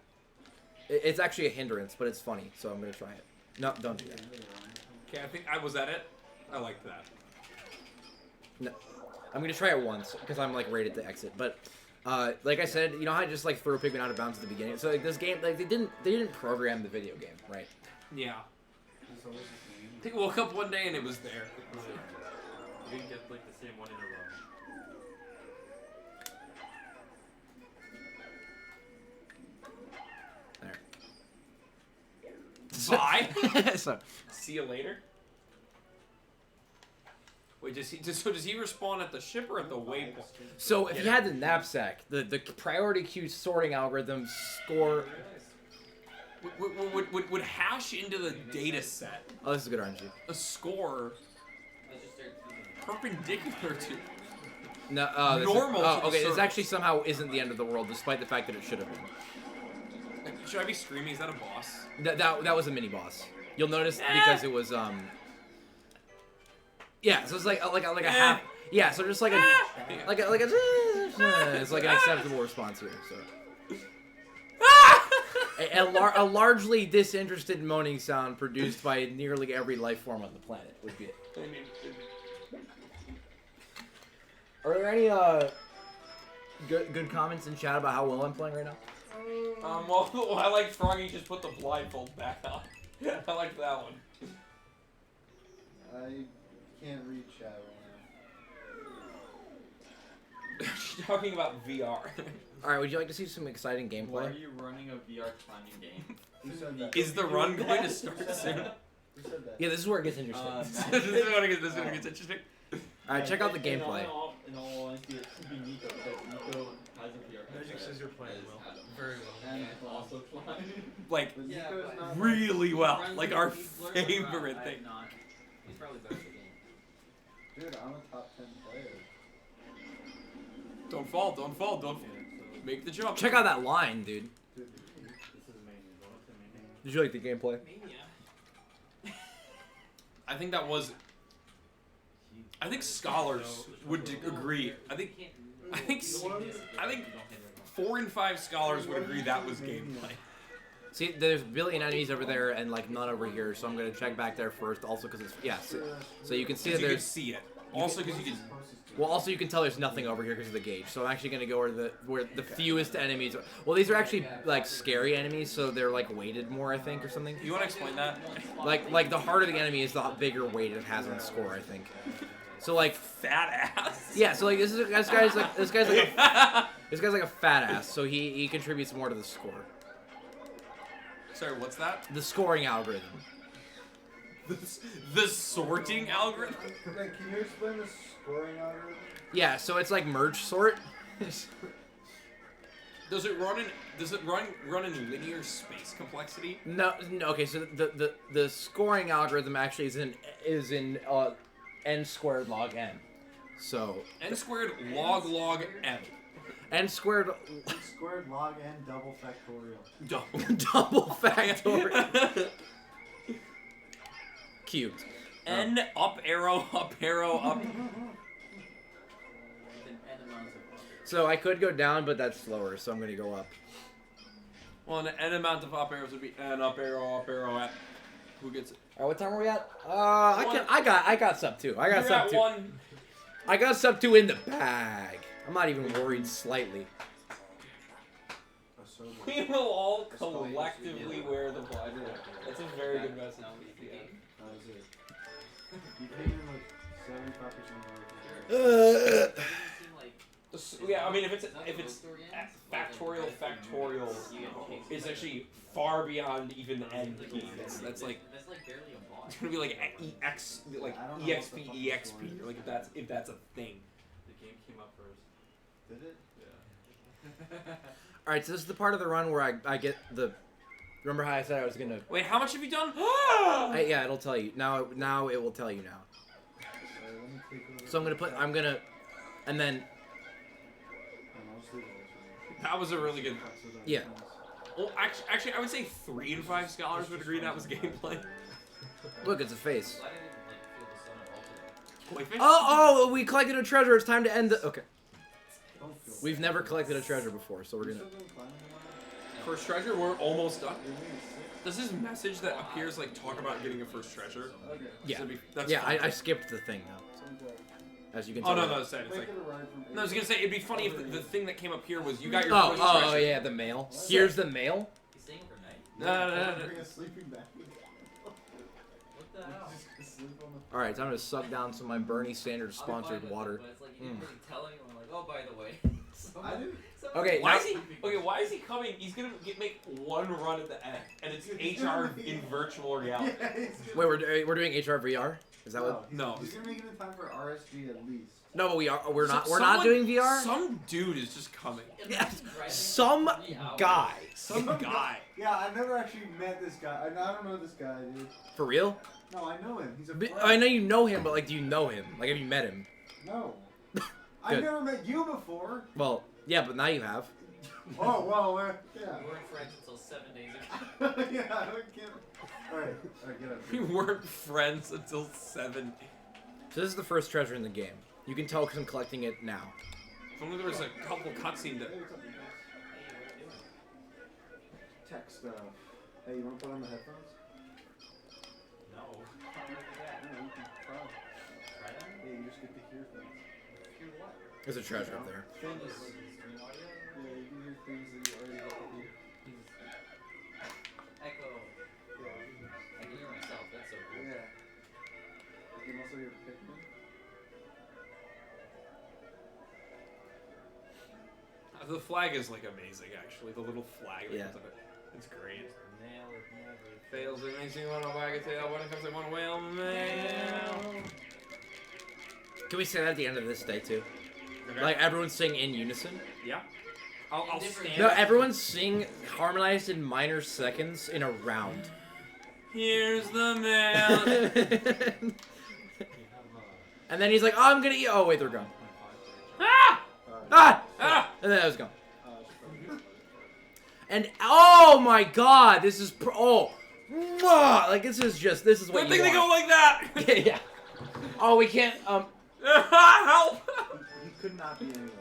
It's actually a hindrance, but it's funny, so I'm gonna try it. No, don't do that. Okay, I think I was at it. I liked that. No, I'm gonna try it once because I'm like rated to exit. But like I said, you know how I just like throw Pikmin out of bounds at the beginning. So like this game, like they didn't program the video game, right? Yeah. They woke up one day and it was there. You didn't get like the same one in a row. Bye. So See you later. Wait, does he respawn at the ship or at the waypoint? So if you had the knapsack, the priority queue sorting algorithm score. Would hash into the data set Oh, this is a good RNG. a score Let's just start feeding. perpendicular to? No, Normal to the okay, this surface. actually somehow isn't the end of the world, despite the fact that it should have been. Should I be screaming? Is that a boss? That was a mini boss. You'll notice because it was Yeah, so it's like a half. Yeah, so just like a it's like an acceptable response here. So. A largely disinterested moaning sound produced by nearly every life form on the planet would be it. Are there any good comments in chat about how well I'm playing right now? Well, I like Froggy just put the blindfold back on. I like that one. I can't read chat right She's talking about VR. All right, would you like to see some exciting Why gameplay? are you running a VR climbing game? now. Who said that? Is the run going to start soon? Who said that? Yeah, this is where it gets interesting. This is when it gets interesting. All right, check out the gameplay. In all honesty, it should be Nico, because Nico has a VR Magic headset, says you're playing as well. Adam. Very well. And also climb. Like, But Yeah, Nico's but- not really well. Runs Like with- our he's learning around. favorite I thing. have not. He's probably better at the game. Dude, I'm a top 10 player. Don't fall, don't fall, don't make the jump. Check out that line, dude. Dude, This is main. What's the main name? Did you like the gameplay? Mania. I think that was. I think scholars would agree. I think 4 and 5 scholars would agree that was gameplay. See, there's a billion enemies over there and like none over here, so I'm gonna check back there first. Also, because it's so you can see that Because you can there's. see it. Also, because you can. Well, also you can tell there's nothing over here because of the gauge. So I'm actually gonna go where the fewest enemies are. Well, these are actually like scary enemies, so they're like weighted more, I think, or something. You want to explain that? Like the harder the enemy is, the bigger weight it has on score, I think. So like, Fat ass. yeah. So like this guy's like a fat ass. So he contributes more to the score. Sorry, what's that? The scoring algorithm. The sorting algorithm? Wait, can you explain the scoring algorithm? Yeah. So it's like merge sort. Does it run in linear space complexity? No. Okay. So the scoring algorithm actually is in n squared log n. So N squared log m. n squared Squared log n double factorial. double factorial cubed. N up arrow up. With an N amount of So I could go down, but that's slower. So I'm gonna go up. Well, an N amount of up arrows would be N up arrow at. Who gets it? All right, what time are we at? I got sub 2. I got You're sub at 2. 1. I got sub 2 in the bag. I'm not even worried slightly. We will all collectively wear the black. That's a very good message. You came in like 75% Yeah, I mean, if it's factorial, it's actually far beyond even the end key. That's like barely a block. it's gonna be like ex, like exp, or like if that's a thing. The game came up first. Did it? Yeah. All right, so this is the part of the run where I get the. Remember how I said I was gonna? Wait, how much have you done? Yeah, it'll tell you now. Now it will tell you now. So I'm gonna, and then. That was a really good. Yeah. Well, actually, I would say 3 in 5 scholars would agree that was gameplay. Look, it's a face. I didn't like feel the sun at all today. Koi fish? Oh, we collected a treasure. It's time to end the. Okay. We've never collected a treasure before, so we're gonna. First treasure, we're almost done. Does this message that appears like talk about getting a first treasure? Yeah. That's Yeah, fine. I skipped the thing though. As you can Oh tell. no, it's sad. It's like. No, I was gonna say it'd be funny if the thing that came up here was you got your Oh, first oh, treasure. yeah, the mail. Here's the mail. He's staying overnight. No. Bring a sleeping bag. What the hell? Just sleep on the All right, time to suck down some of my Bernie Sanders I'll be fine sponsored with water. it, but it's like you didn't really tell anyone. Like, oh, by the way. I didn't. Okay, Why now- is he? Okay, why is he coming? He's gonna make one run at the end, and it's HR in virtual reality. Yeah, Wait, we're doing HR VR? Is that what? No. He's gonna make it in time for RSG at least. No, but we're not. So- We're not someone- doing VR. Some dude is just coming. Yeah, some guy. Some guy. Yeah, I've never actually met this guy. I don't know this guy, dude. For real? No, I know him. He's a But- friend. I know you know him, but like, do you know him? Like, have you met him? No. I've never met you before. Well, yeah, but now you have. Oh, well, yeah. We weren't friends until 7 days ago. Yeah, I don't get it. Alright, get up. We weren't friends until 7. So this is the first treasure in the game. You can tell because I'm collecting it now. If only there was a couple cutscenes that. Hey, what's up, you guys? Text, hey, you wanna put on the headphones? No. How do I do that? Yeah, you can try. Try that? Hey, you just get to hear things. Hear what? There's a treasure up there. Things. Stream audio? Yeah, you can hear things that you already got to hear. Echo. Yeah. I can hear myself. That's so cool. Yeah. You can also hear Pikmin. The flag is like amazing, actually. The little flag. That Yeah. comes up, it's great. Nail it never Fails, it makes you want to wag a tail. When it comes to one whale, mail. Can we say that at the end of this day too? Okay. Like everyone sing in unison? Yeah. I'll different- stand. No, everyone sing harmonized in minor seconds in a round. Here's the mail. And then he's like, "Oh, I'm gonna eat." Oh wait, they're gone. Ah! Ah! Ah! And then I was gone. And oh my God, this is like this is what Good you thing they go want. like that. Yeah. Oh, we can't. Help! You could not be any louder.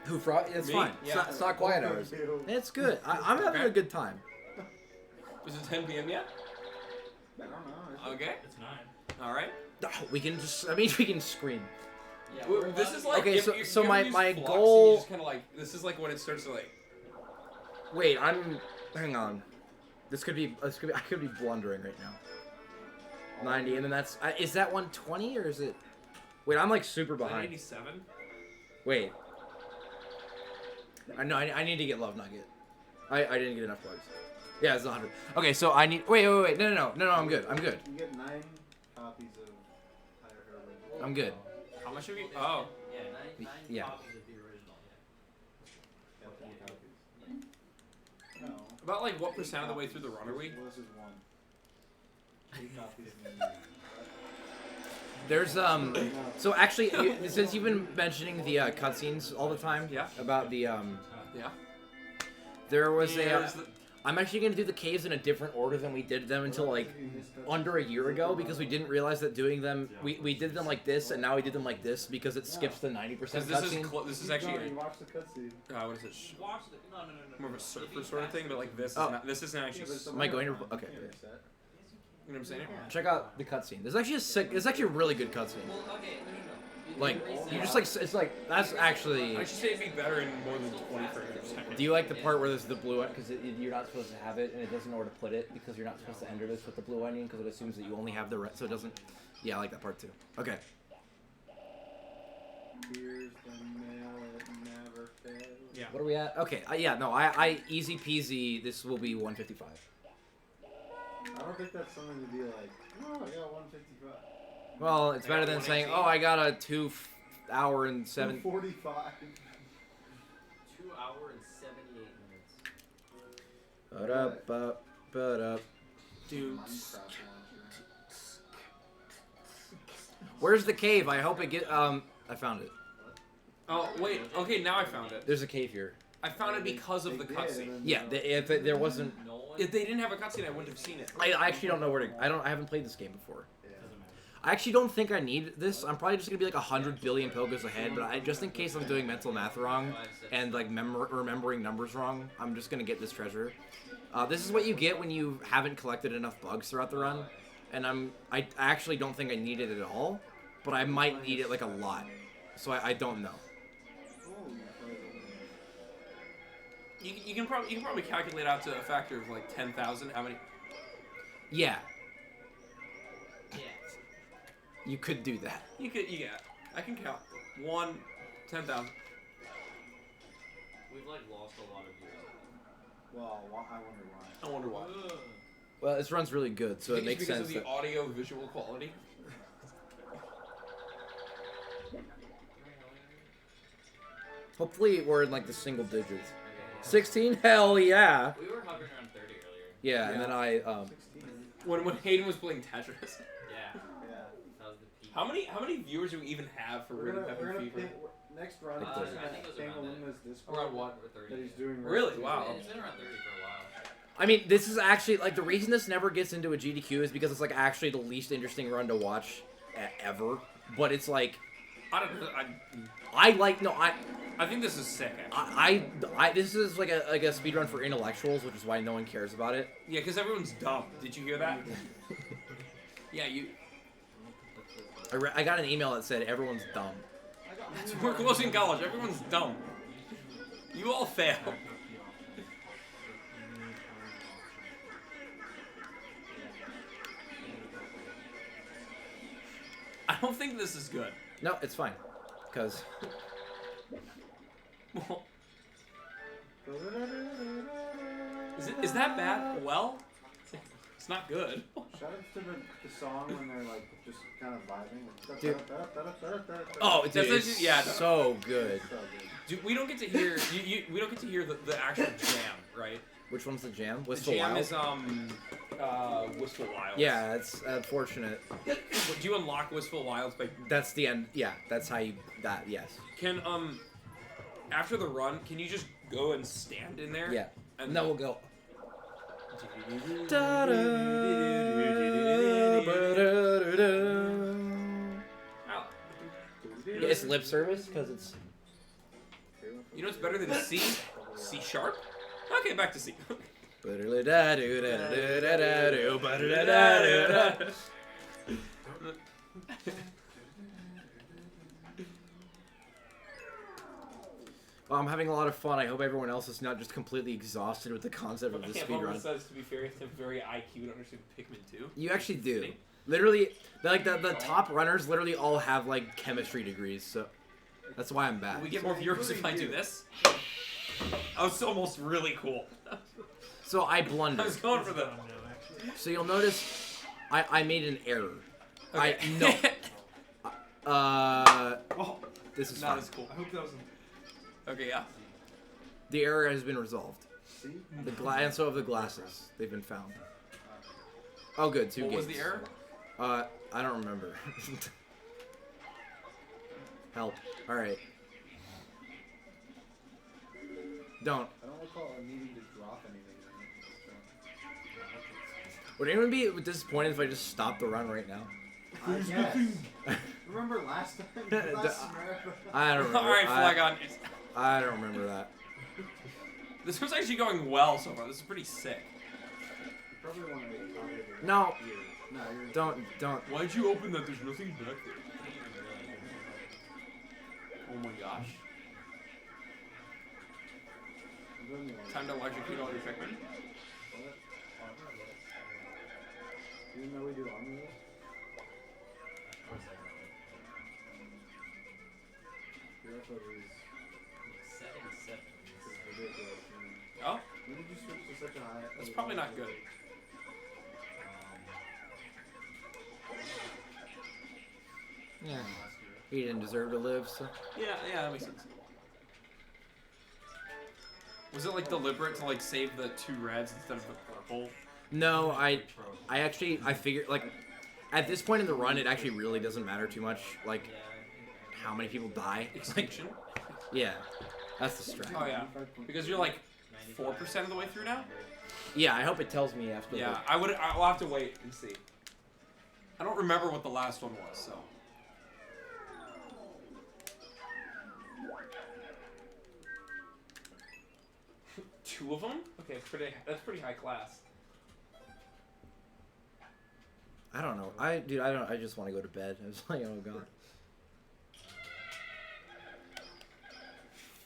Who fraud? It's Me? fine. Yeah. It's not quiet hours. It's good. I'm having Okay. a good time. Is it 10 p.m. yet? I don't know. Okay. It's 9. All right. Oh, we can just. I mean, we can scream. Yeah, Well, we're this allowed is to- like Okay, if so- you- so you my- ever use my flux, goal- you just kind of like this is like when it starts to like. Wait, hang on. I could be blundering right now. 90, and then that's. Is that 120 or is it? Wait, I'm like super behind. 87. Wait. I know. I need to get Love Nugget. I didn't get enough bugs. Yeah, it's 100. Okay, so I need. Wait. No. I'm good. You get 9 copies of Higher Herald. I'm good. How much have you? Oh. Yeah, nine Yeah. copies of the original. Yeah, 10 copies. No. About like what percent of the way through the run are we? Well, this is 1. 8 copies in the There's So actually, since you've been mentioning the cutscenes all the time. Yeah. About the Yeah. There was Here's a. the- I'm actually gonna do the caves in a different order than we did them until like under a year ago because we didn't realize that doing them we did them like this and now we did them like this because it skips the 90% Because cutscene. this is actually You watch the cutscene. what is it? Watch the no. More of a surfer sort of thing, but like this is Oh. not. This isn't actually. Am I going to? Okay. You know what I'm saying? Check out the cutscene. There's actually a really good cutscene. Well, okay, no. Like, you just like, it's like, that's actually... I should say it'd be better in more than 20 frames per second. Do you like the part where there's the blue one? Because you're not supposed to have it, and it doesn't know where to put it, because you're not supposed to enter this with the blue onion, because it assumes that you only have the red, so it doesn't... Yeah, I like that part too. Okay. Here's the mail, it never fails. Yeah. What are we at? Okay, yeah, no, I easy peasy, this will be 155. I don't think that's something to be like, oh, I got 155. Well, it's better than saying, oh, I got a 2 hour and 7... 245. 2 hour and 78 minutes. Ba-da-ba-ba-da. Dude. Minecraft launcher. Where's the cave? I hope it get, I found it. Oh, wait. Okay, now I found it. There's a cave here. I found it because of the cutscene. Yeah, if there wasn't... No one. If they didn't have a cutscene, I wouldn't have seen it. I actually don't know where to... I haven't played this game before. Doesn't matter. I actually don't think I need this. I'm probably just gonna be like 100 billion pogos ahead, but just in case I'm doing mental math wrong and like remembering numbers wrong, I'm just gonna get this treasure. This is what you get when you haven't collected enough bugs throughout the run, and I actually don't think I need it at all, but I might need it like a lot, so I don't know. You can probably calculate out to a factor of like 10,000 how many. Yeah, Yeah. you could do that. You I can count 1, 10,000. We've like lost a lot of viewers. Well, I wonder why. I wonder why. Well, this run's really good, so it It's makes because sense of the that... audio visual quality. Hopefully we're in like the single digits. 16? Hell yeah! We were hovering around 30 earlier. Yeah, and then I 16. When Hayden was playing Tetris. Yeah. Yeah. That was the peak. How many viewers do we even have for We're Ring gonna Heaven Fever? next run. I we're think gonna it was ping around Alumina's Discord Around what? Or 30. that he's doing. right Really? now. Wow. It's been around 30 for a while. I mean, this is actually, like, the reason this never gets into a GDQ is because it's, like, actually the least interesting run to watch ever. But it's, like, I don't know. I think this is sick. Actually. this is, like a speedrun for intellectuals, which is why no one cares about it. Yeah, because everyone's dumb. Did you hear that? Yeah, you. I got an email that said everyone's dumb. We're closing college. Everyone's dumb. You all fail. I don't think this is good. No, it's fine. Because... Is that bad? Well, it's not good. Shout out to the song when they're like just kind of vibing. Dude. Oh, dude, That's it's actually- yeah, no. so good. So good. Dude, we don't get to hear we don't get to hear the actual jam, right? Which one's the jam? The Wistful jam Wild? is Wistful Wilds. Yeah, it's unfortunate. Do you unlock Wistful Wilds by That's the end. Yeah, that's how you... That, yes. can after the run, can you just go and stand in there? Yeah. And And then we'll go... Ow. Yeah, it's lip service, because it's... You know what's better than C? C sharp? Okay, back to C. Well, I'm having a lot of fun. I hope everyone else is not just completely exhausted with the concept of the Can't help speedrun. says, to be fair, it's a very IQ to understand Pikmin 2. You actually do. Literally, the top runners literally all have, like, chemistry degrees, so... That's why I'm bad. We get more viewers if I do this. That was almost really cool. So I I blundered. was going for the... So you'll notice I made an error. Okay. Oh, This is Not fine. as cool. I hope that wasn't. Okay, yeah. The error has been resolved. See? And so have the glasses. They've been found. Oh, good. Two What gates. was the error? I don't remember. Help. All right. Don't. I don't recall needing to drop anything. Would anyone be disappointed if I just stopped the run right now? Yes. Remember last time? Last marathon? I don't remember. Alright, flag on. I don't remember that. This was actually going well so far. This is pretty sick. You probably want to make comment. No. No, you're... Don't. Why'd you open that? There's nothing back there. Oh my gosh. I'm doing the armor. Time to electrocute all your Pikmin. What? Armor? You didn't know we do armor list? Your effort is 77. ridiculous. Oh, When did you switch to such a high? that's probably not good. Yeah. He didn't deserve to live, so. Yeah, that makes sense. Was it like deliberate to like save the 2 reds instead of the purple? No, I figured, like, at this point in the run, it actually really doesn't matter too much, like, how many people die. Extinction? Yeah, that's the strat. Oh yeah, because you're like 4% of the way through now? Yeah, I hope it tells me after. Yeah, I'll have to wait and see. I don't remember what the last one was, so. Two of them? Okay, that's pretty high class. I don't know. I just want to go to bed. I was like, oh god.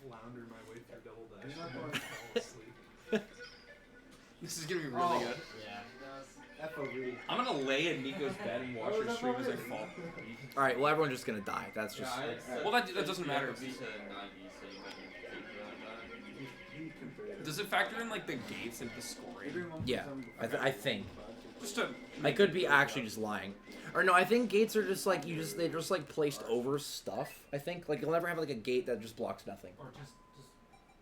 Flounder my way through double dash. He's not and going- fall asleep. This is gonna be really good. Yeah. FOV. I'm gonna lay in Nico's bed and watch her stream as I fall. All right, well, everyone's just gonna die. That's just. Yeah, I said Well, that doesn't matter. to 90, so you might be like that. Does it factor in like the gates into the scoring? Yeah, I think. Just to. I could be actually just lying. Or no, I think gates are just like they're just like placed over stuff. I think like you'll never have like a gate that just blocks nothing. Or just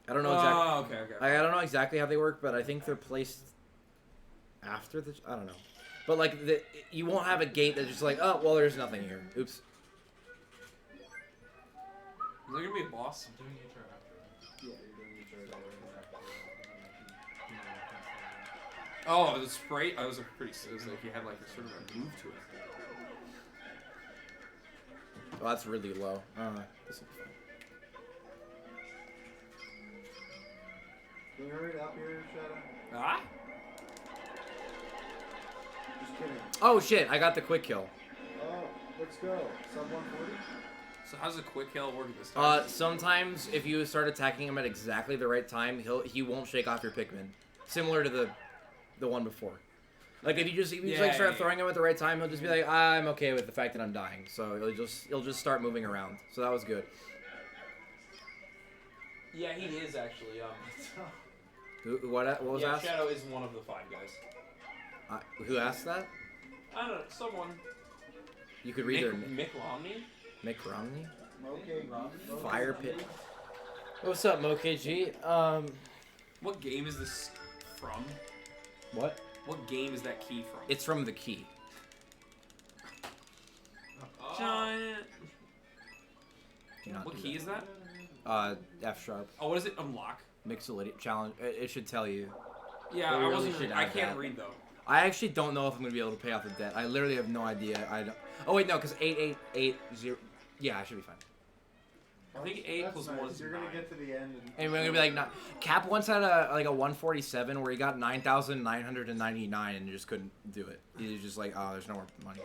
I don't know exactly. Oh, okay. I don't know exactly how they work, but I think they're placed after the. I don't know, but like you won't have a gate that's just like, oh well, there's nothing here. Oops. Is there gonna be a boss? I'm doing HR after. Yeah, you're doing each other. Oh, the sprite. I was pretty. It was like you had like a sort of a move to it. Oh, that's really low. This will be fun. Can you hurry it up here, Shadow? Ah? Just kidding. Oh shit! I got the quick kill. Oh, let's go. Sub 140? So how's a quick kill work this time? Sometimes if you start attacking him at exactly the right time, he won't shake off your Pikmin. Similar to the one before. Like if you just start throwing him at the right time, he'll just be like, I'm okay with the fact that I'm dying. So he'll just start moving around. So that was good. Yeah, he is actually. What was asked? Shadow is one of the 5 guys. Who asked that? I don't know. Someone. You could read their Mick Romney. Mick Romney? Okay, Fire Pit. What's up, MoKG? What game is this from? What? What game is that key from? It's from the key. Giant. Do not What do key is that? F sharp. Oh, what is it? Unlock. Mixolydian challenge. It should tell you. Yeah, Well, we I really wasn't. should I add can't that. read though. I actually don't know if I'm gonna be able to pay off the debt. I literally have no idea. I don't. Oh wait, no, because 8880. Yeah, I should be fine. I think 8 That's plus nice. 1 is You're 9. gonna get to the end And we're gonna be like, not. Cap once had a 147 where he got 9,999 and just couldn't do it. He was just like, oh, there's no more money.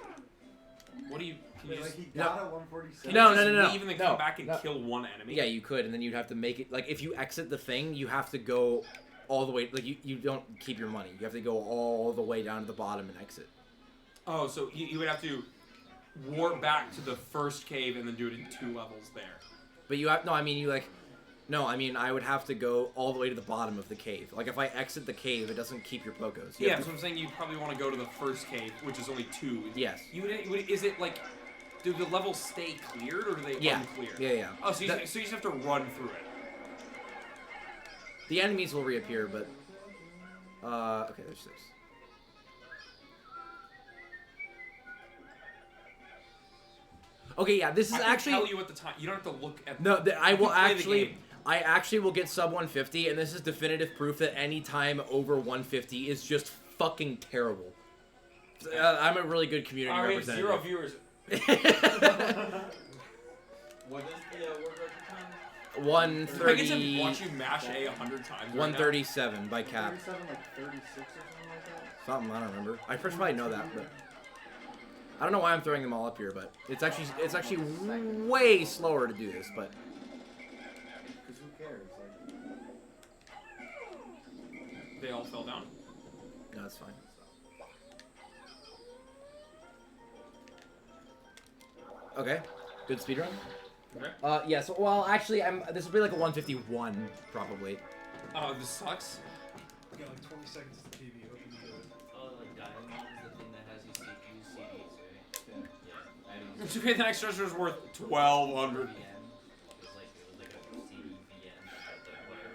What do you? Can you Wait, just, like he No. got a 147. can No, you no, just no, no. leave and then No, come back and no. kill one enemy? Yeah, you could, and then you'd have to make it like if you exit the thing, you have to go all the way. Like you don't keep your money. You have to go all the way down to the bottom and exit. Oh, so you would have to warp back to the first cave and then do it in 2 levels there. But you have no. I mean, you like. No, I mean I would have to go all the way to the bottom of the cave. Like if I exit the cave, it doesn't keep your Pokos. You Yeah, have so I'm saying you probably want to go to the first cave, which is only 2. Yes. Is it like, do the levels stay cleared or do they Yeah. unclear? Yeah. Oh, so you, That- so you just have to run through it. The enemies will reappear, but okay, there's 6. Okay, yeah, this is I can actually tell you at the time. You don't have to look at. no. I will can play the actually. game. I actually will get sub 150, and this is definitive proof that any time over 150 is just fucking terrible. I'm a really good community We have 0 representative. viewers. What is the work record time? 130. I get to watch you mash A 100 times. Right now. 137 by cap. 37, like 36 or something like that? Something I don't remember. I probably know that, but I don't know why I'm throwing them all up here. But it's actually way slower to do this. But cares? Like, They all fell down. No, that's fine. Okay, good speedrun. Okay. Yeah. So, well, actually, this will be like a 151 probably. Oh, this sucks. You got like 20 seconds to TV. Hope you do it. Oh, like Diamond is the thing that has you use CDs, right? Yeah. I use To pay the next treasure is worth 1,200. VM. It was like a CD VM that had the whatever.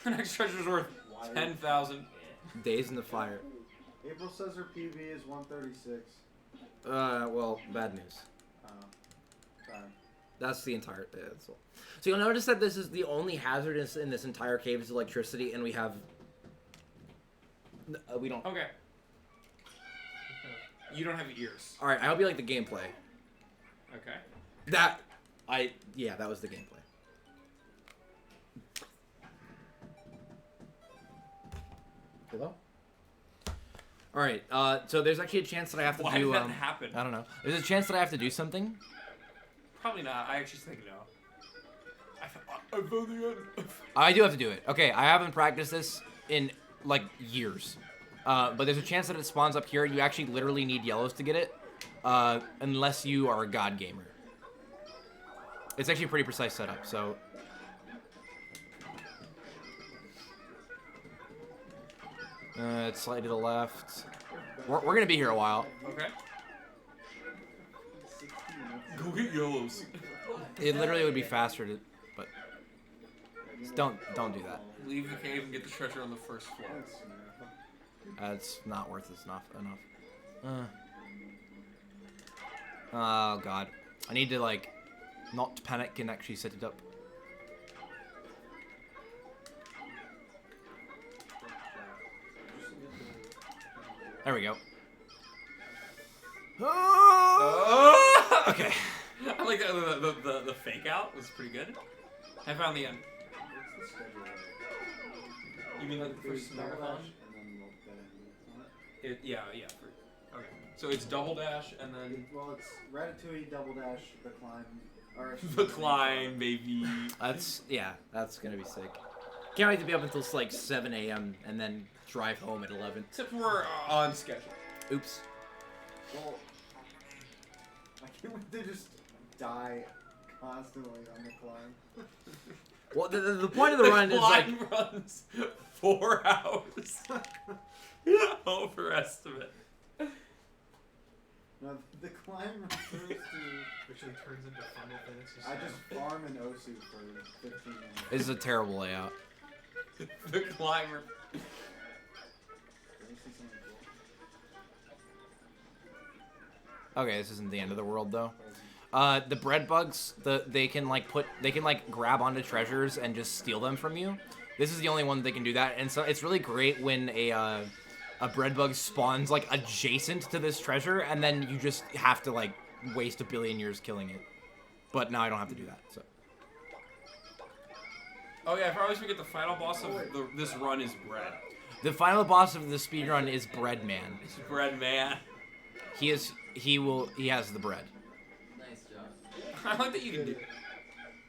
The next treasure is worth 10,000. Yeah. Days in the fire. April says her PB is 136. Well, bad news. Sorry. That's the entire. Yeah, that's all. So you'll notice that this is the only hazard in this entire cave is electricity, and we have. We don't. Okay. You don't have ears. All right. I hope you like the gameplay. Okay. Yeah, that was the gameplay. Hello? Alright, so there's actually a chance that I have to Why do, did that happen? I don't know. There's a chance that I have to do something. Probably not. I actually think no. I found the end. I do have to do it. Okay, I haven't practiced this in, like, years. But there's a chance that it spawns up here. You actually literally need yellows to get it. Unless you are a god gamer. It's actually a pretty precise setup, so... it's slightly to the left. We're gonna be here a while. Okay. Go get yellows. It literally would be faster to, but just don't do that. Leave the cave and get the treasure on the first floor. It's not worth it enough. Oh god, I need to like not panic and actually set it up. There we go. Okay. I like the fake out was pretty good. I found the end. What's the schedule like? You mean like the first marathon? Yeah. Okay. So it's double dash and then Well, it's Ratatouille, Double Dash, the climb, or the climb, baby. That's gonna be sick. Can't wait to be up until like 7 a.m. and then drive home at 11. Except we're on schedule. Oops. Well, I can't wait to just die constantly on the climb. Well, the point of the run is like climb runs 4 hours. Overestimate. No, the climb refers to. Actually turns into Final Fantasy. I just farm an Osu for 15 minutes. this is a terrible layout. The climber. Let me see something cool. Okay, this isn't the end of the world though. The bread bugs, they can grab onto treasures and just steal them from you. This is the only one that can do that, and so it's really great when a bread bug spawns like adjacent to this treasure, and then you just have to like waste a billion years killing it. But now I don't have to do that. So. Oh yeah, I probably forget the final boss of this run is Bread. The final boss of the speedrun is Bread Man. It's Bread Man. He has the bread. Nice job. I like that you can do.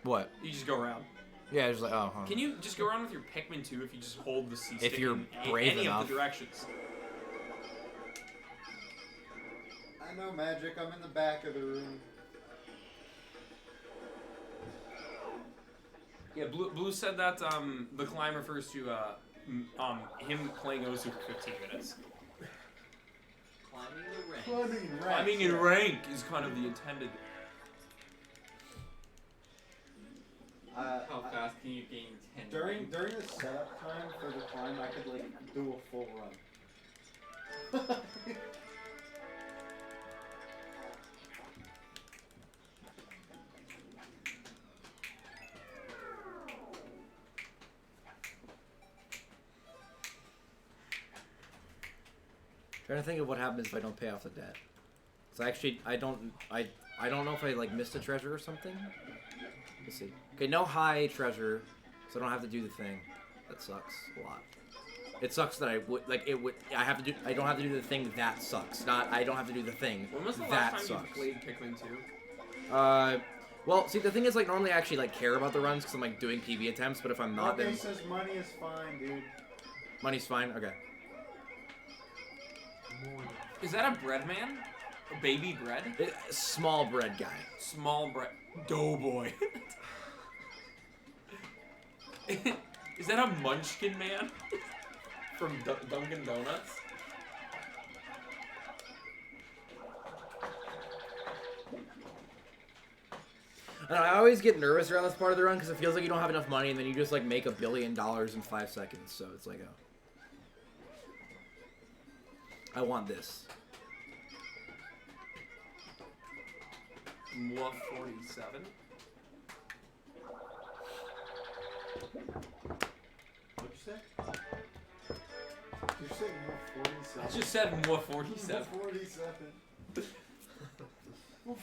What? You just go around. Yeah, it's like, oh, huh. Can you just go around with your Pikmin too if you just hold the C stick you're in brave any enough. of the directions? I know magic. I'm in the back of the room. Yeah, Blue said that the climb refers to him playing Osu for 15 minutes. Climbing the ranks. Climbing rank. Climbing in rank is kind of the intended. How fast can you gain 10 During rank? the setup time for the climb, I could like do a full run. Trying to think of what happens if I don't pay off the debt. So actually, I don't know if I like missed a treasure or something. Let's see. Okay, no high treasure, so I don't have to do the thing. That sucks a lot. It sucks that I would like it would. I have to do. I don't have to do the thing that sucks. Not I don't have to do the thing When was the that last time sucks. you played Pikmin 2? Well, see, the thing is, like, normally I actually, like, care about the runs because I'm, like, doing PB attempts, but if I'm not, Okay, then says money is fine, dude. money's fine. Okay. More than- Is that a bread man? A baby bread? Small bread guy. Small bread. Doughboy. Is that a munchkin man? From Dunkin' Donuts? And I always get nervous around this part of the run because it feels like you don't have enough money and then you just, like, make $1 billion in 5 seconds. So it's like, oh. I want this. Mwah 47. What'd you say? Did you say more 47? I just said Mwah 47. 47.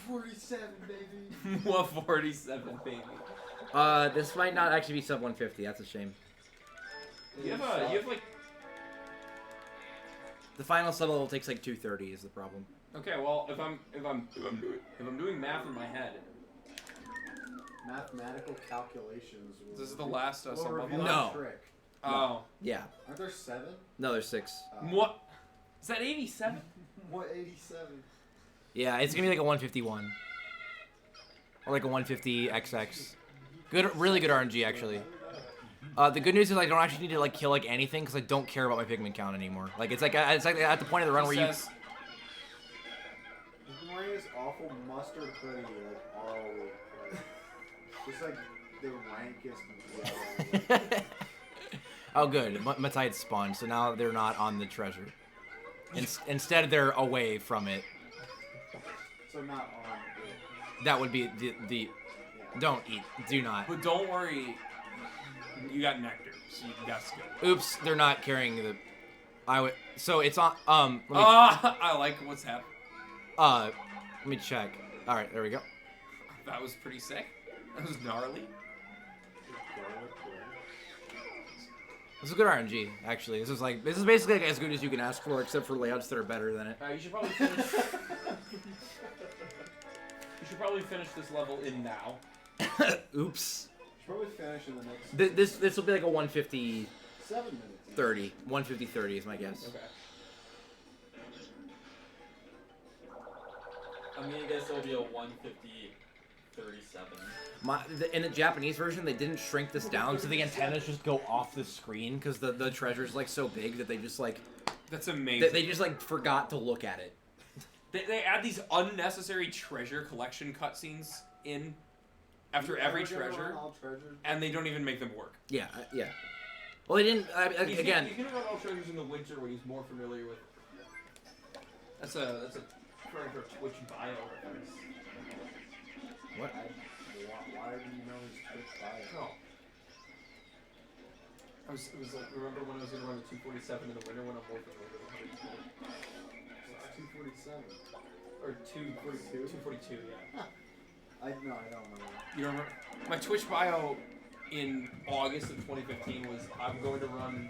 47, baby. Mwah 47, baby. This might not actually be sub 150. That's a shame. You have like. The final sub level takes like 230 is the problem. Okay, well, if I'm doing math in my head, Mathematical calculations. this is the last will sub level. reveal No. the trick. Oh. Yeah. Aren't there 7? No, there's 6. What? Is that 87? What 87? Yeah, it's gonna be like a 151. Or like a 150 XX. Good, really good RNG actually. The good news is I don't actually need to like kill like anything because I don't care about my Pikmin count anymore. Like it's like at the point of the run where you. He's been wearing this awful mustard hoodie like all week. Like, just like the rankest yellow. Oh good, Matite spawned, so now they're not on the treasure. Instead they're away from it. So not on. That would be the Yeah. don't eat, do not. But don't worry, you got nectar, so that's good. Oops, they're not carrying the. So it's on. Let me, I like what's happening. let me check. All right, there we go. That was pretty sick. That was gnarly. This is good RNG, actually. This is basically like as good as you can ask for, except for layouts that are better than it. You should probably finish. You should probably finish this level in now. Oops. Should probably finish in the next This will be like a 150 7 minutes. 30. 150 30 is my guess. Okay. I'm gonna guess it'll be a 150-37. In the Japanese version, they didn't shrink this down, so the antennas just go off the screen because the treasure's like so big that they just like That's amazing. they just like forgot to look at it. They add these unnecessary treasure collection cutscenes in after every treasure, and they don't even make them work. Yeah, yeah. Well, they didn't. Again, he's gonna run all treasures in the winter when he's more familiar with. That's a current Twitch bio reference. what? Why do you know his Twitch bio? Oh. It was like, remember when I was gonna run the 247 in the winter when I'm more familiar with 120? It's 247. Or 242? 242, yeah. I don't remember. You don't remember? My Twitch bio in August of 2015 was I'm going to run.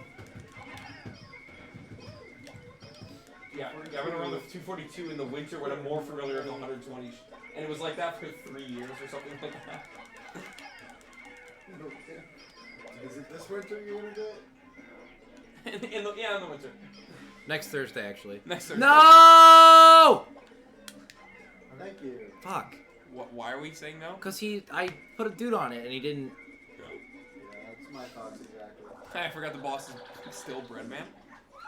Yeah, I'm going to run the 242 in the winter when I'm more familiar with the 120. And it was like that for 3 years or something like that. Is it this winter you want to do it? in the winter. Next Thursday, actually. Next Thursday. No! Thank you. Fuck. Why are we saying no? Cause I put a dude on it and he didn't. Yeah, that's my thoughts exactly. I forgot the boss is still bread man.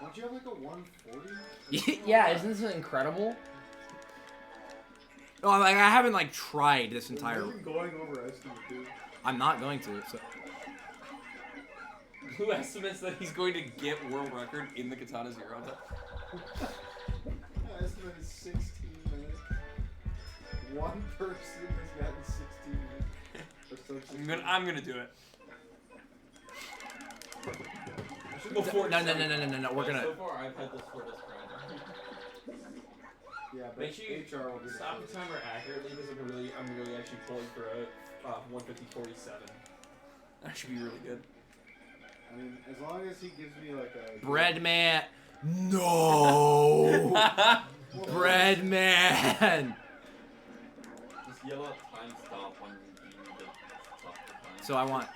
Don't you have like a 140? Yeah, isn't this incredible? No, I haven't like tried this entire. You're going over estimate, dude. I'm not going to. So. Who estimates that he's going to get world record in the Katana Zero? My estimate is 16 minutes. One person has gotten 16 minutes. Or so I'm gonna do it. No, we're gonna. So far, I've had this for this round. Yeah, but Make sure you HR will be stop the timer accurately because I'm really actually pulling for a 150-47. That should be really good. I mean, as long as he gives me like a Bread man. No. Bread man. Just yell out time stop on So I want.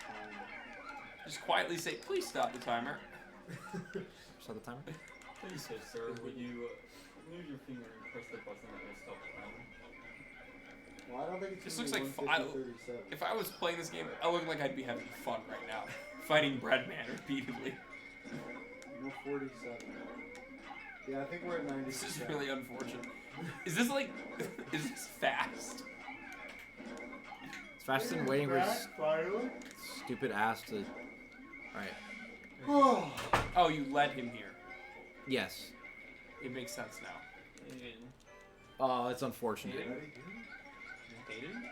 Just quietly say, please stop the timer. Start the timer. Please, sir, would you move your finger and press the button that will stop the timer? Well, I don't think it's This gonna looks be like 150, 37. If I was playing this game, I look like I'd be having fun right now. Fighting Breadman repeatedly. No 47. Yeah, I think we're at 90. This is really unfortunate. Is this like... is this fast? It's faster than waiting for his Finally. stupid ass to. Alright. Oh, you led him here. Yes. It makes sense now. Oh, it's unfortunate. Hayden?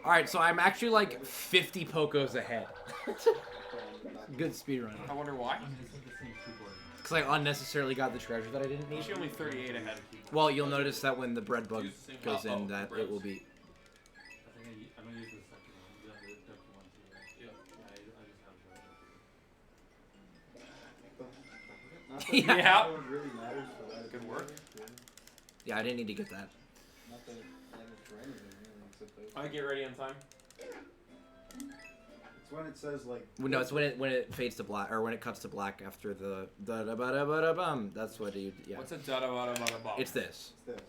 Alright, so I'm actually like 50 Pokos ahead. Good speed run. I wonder why. Because I unnecessarily got the treasure that I didn't need. She's only 38 ahead. Well, you'll notice that when the bread bug Use the same- goes in, oh, that bread. it will be. I'm gonna use the second one. Yeah, the second one too. Right? Yeah. I just have that. Not that Yeah. that one really matters for that. Good work. Yeah, I didn't need to get that. Not that it matters for anything, really, except those. I get ready on time. It's when it says like. Well, no, it's when it fades to black, or when it cuts to black after the da da ba da ba da bum. That's what you. Yeah. What's a da-da-ba-da-ba-da-bum? It's this. It's this.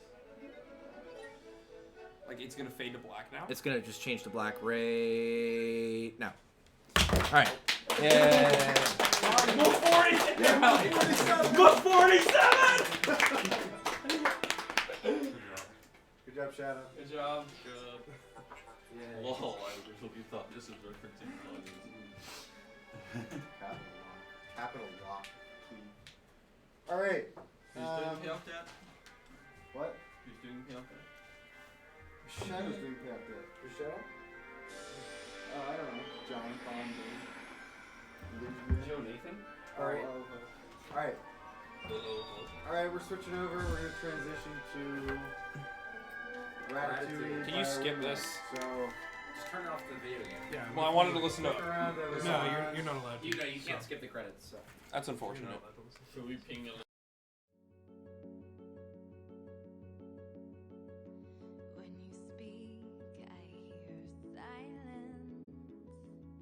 Like, it's gonna fade to black now? It's gonna just change to black right now. All right. Yeah. Book 47! Book 47! Good job, Shadow. Good job. Lol, I really thought this was referencing Capital lock. Key. All right. Who's doing payoff that? What? Who's doing payoff that? Shadow's doing payoff that. Your Shadow? I don't know. John Pond. Joe Nathan? All right. All right. All right. We're switching over. We're gonna transition to Ratatouille. Can you skip this? So. Just turn off the video game. Yeah. Well, I wanted to listen to Look around, that was No, on. you're not allowed to. You know, you can't so. skip the credits, so. That's You're unfortunate. not allowed to listen. So we ping a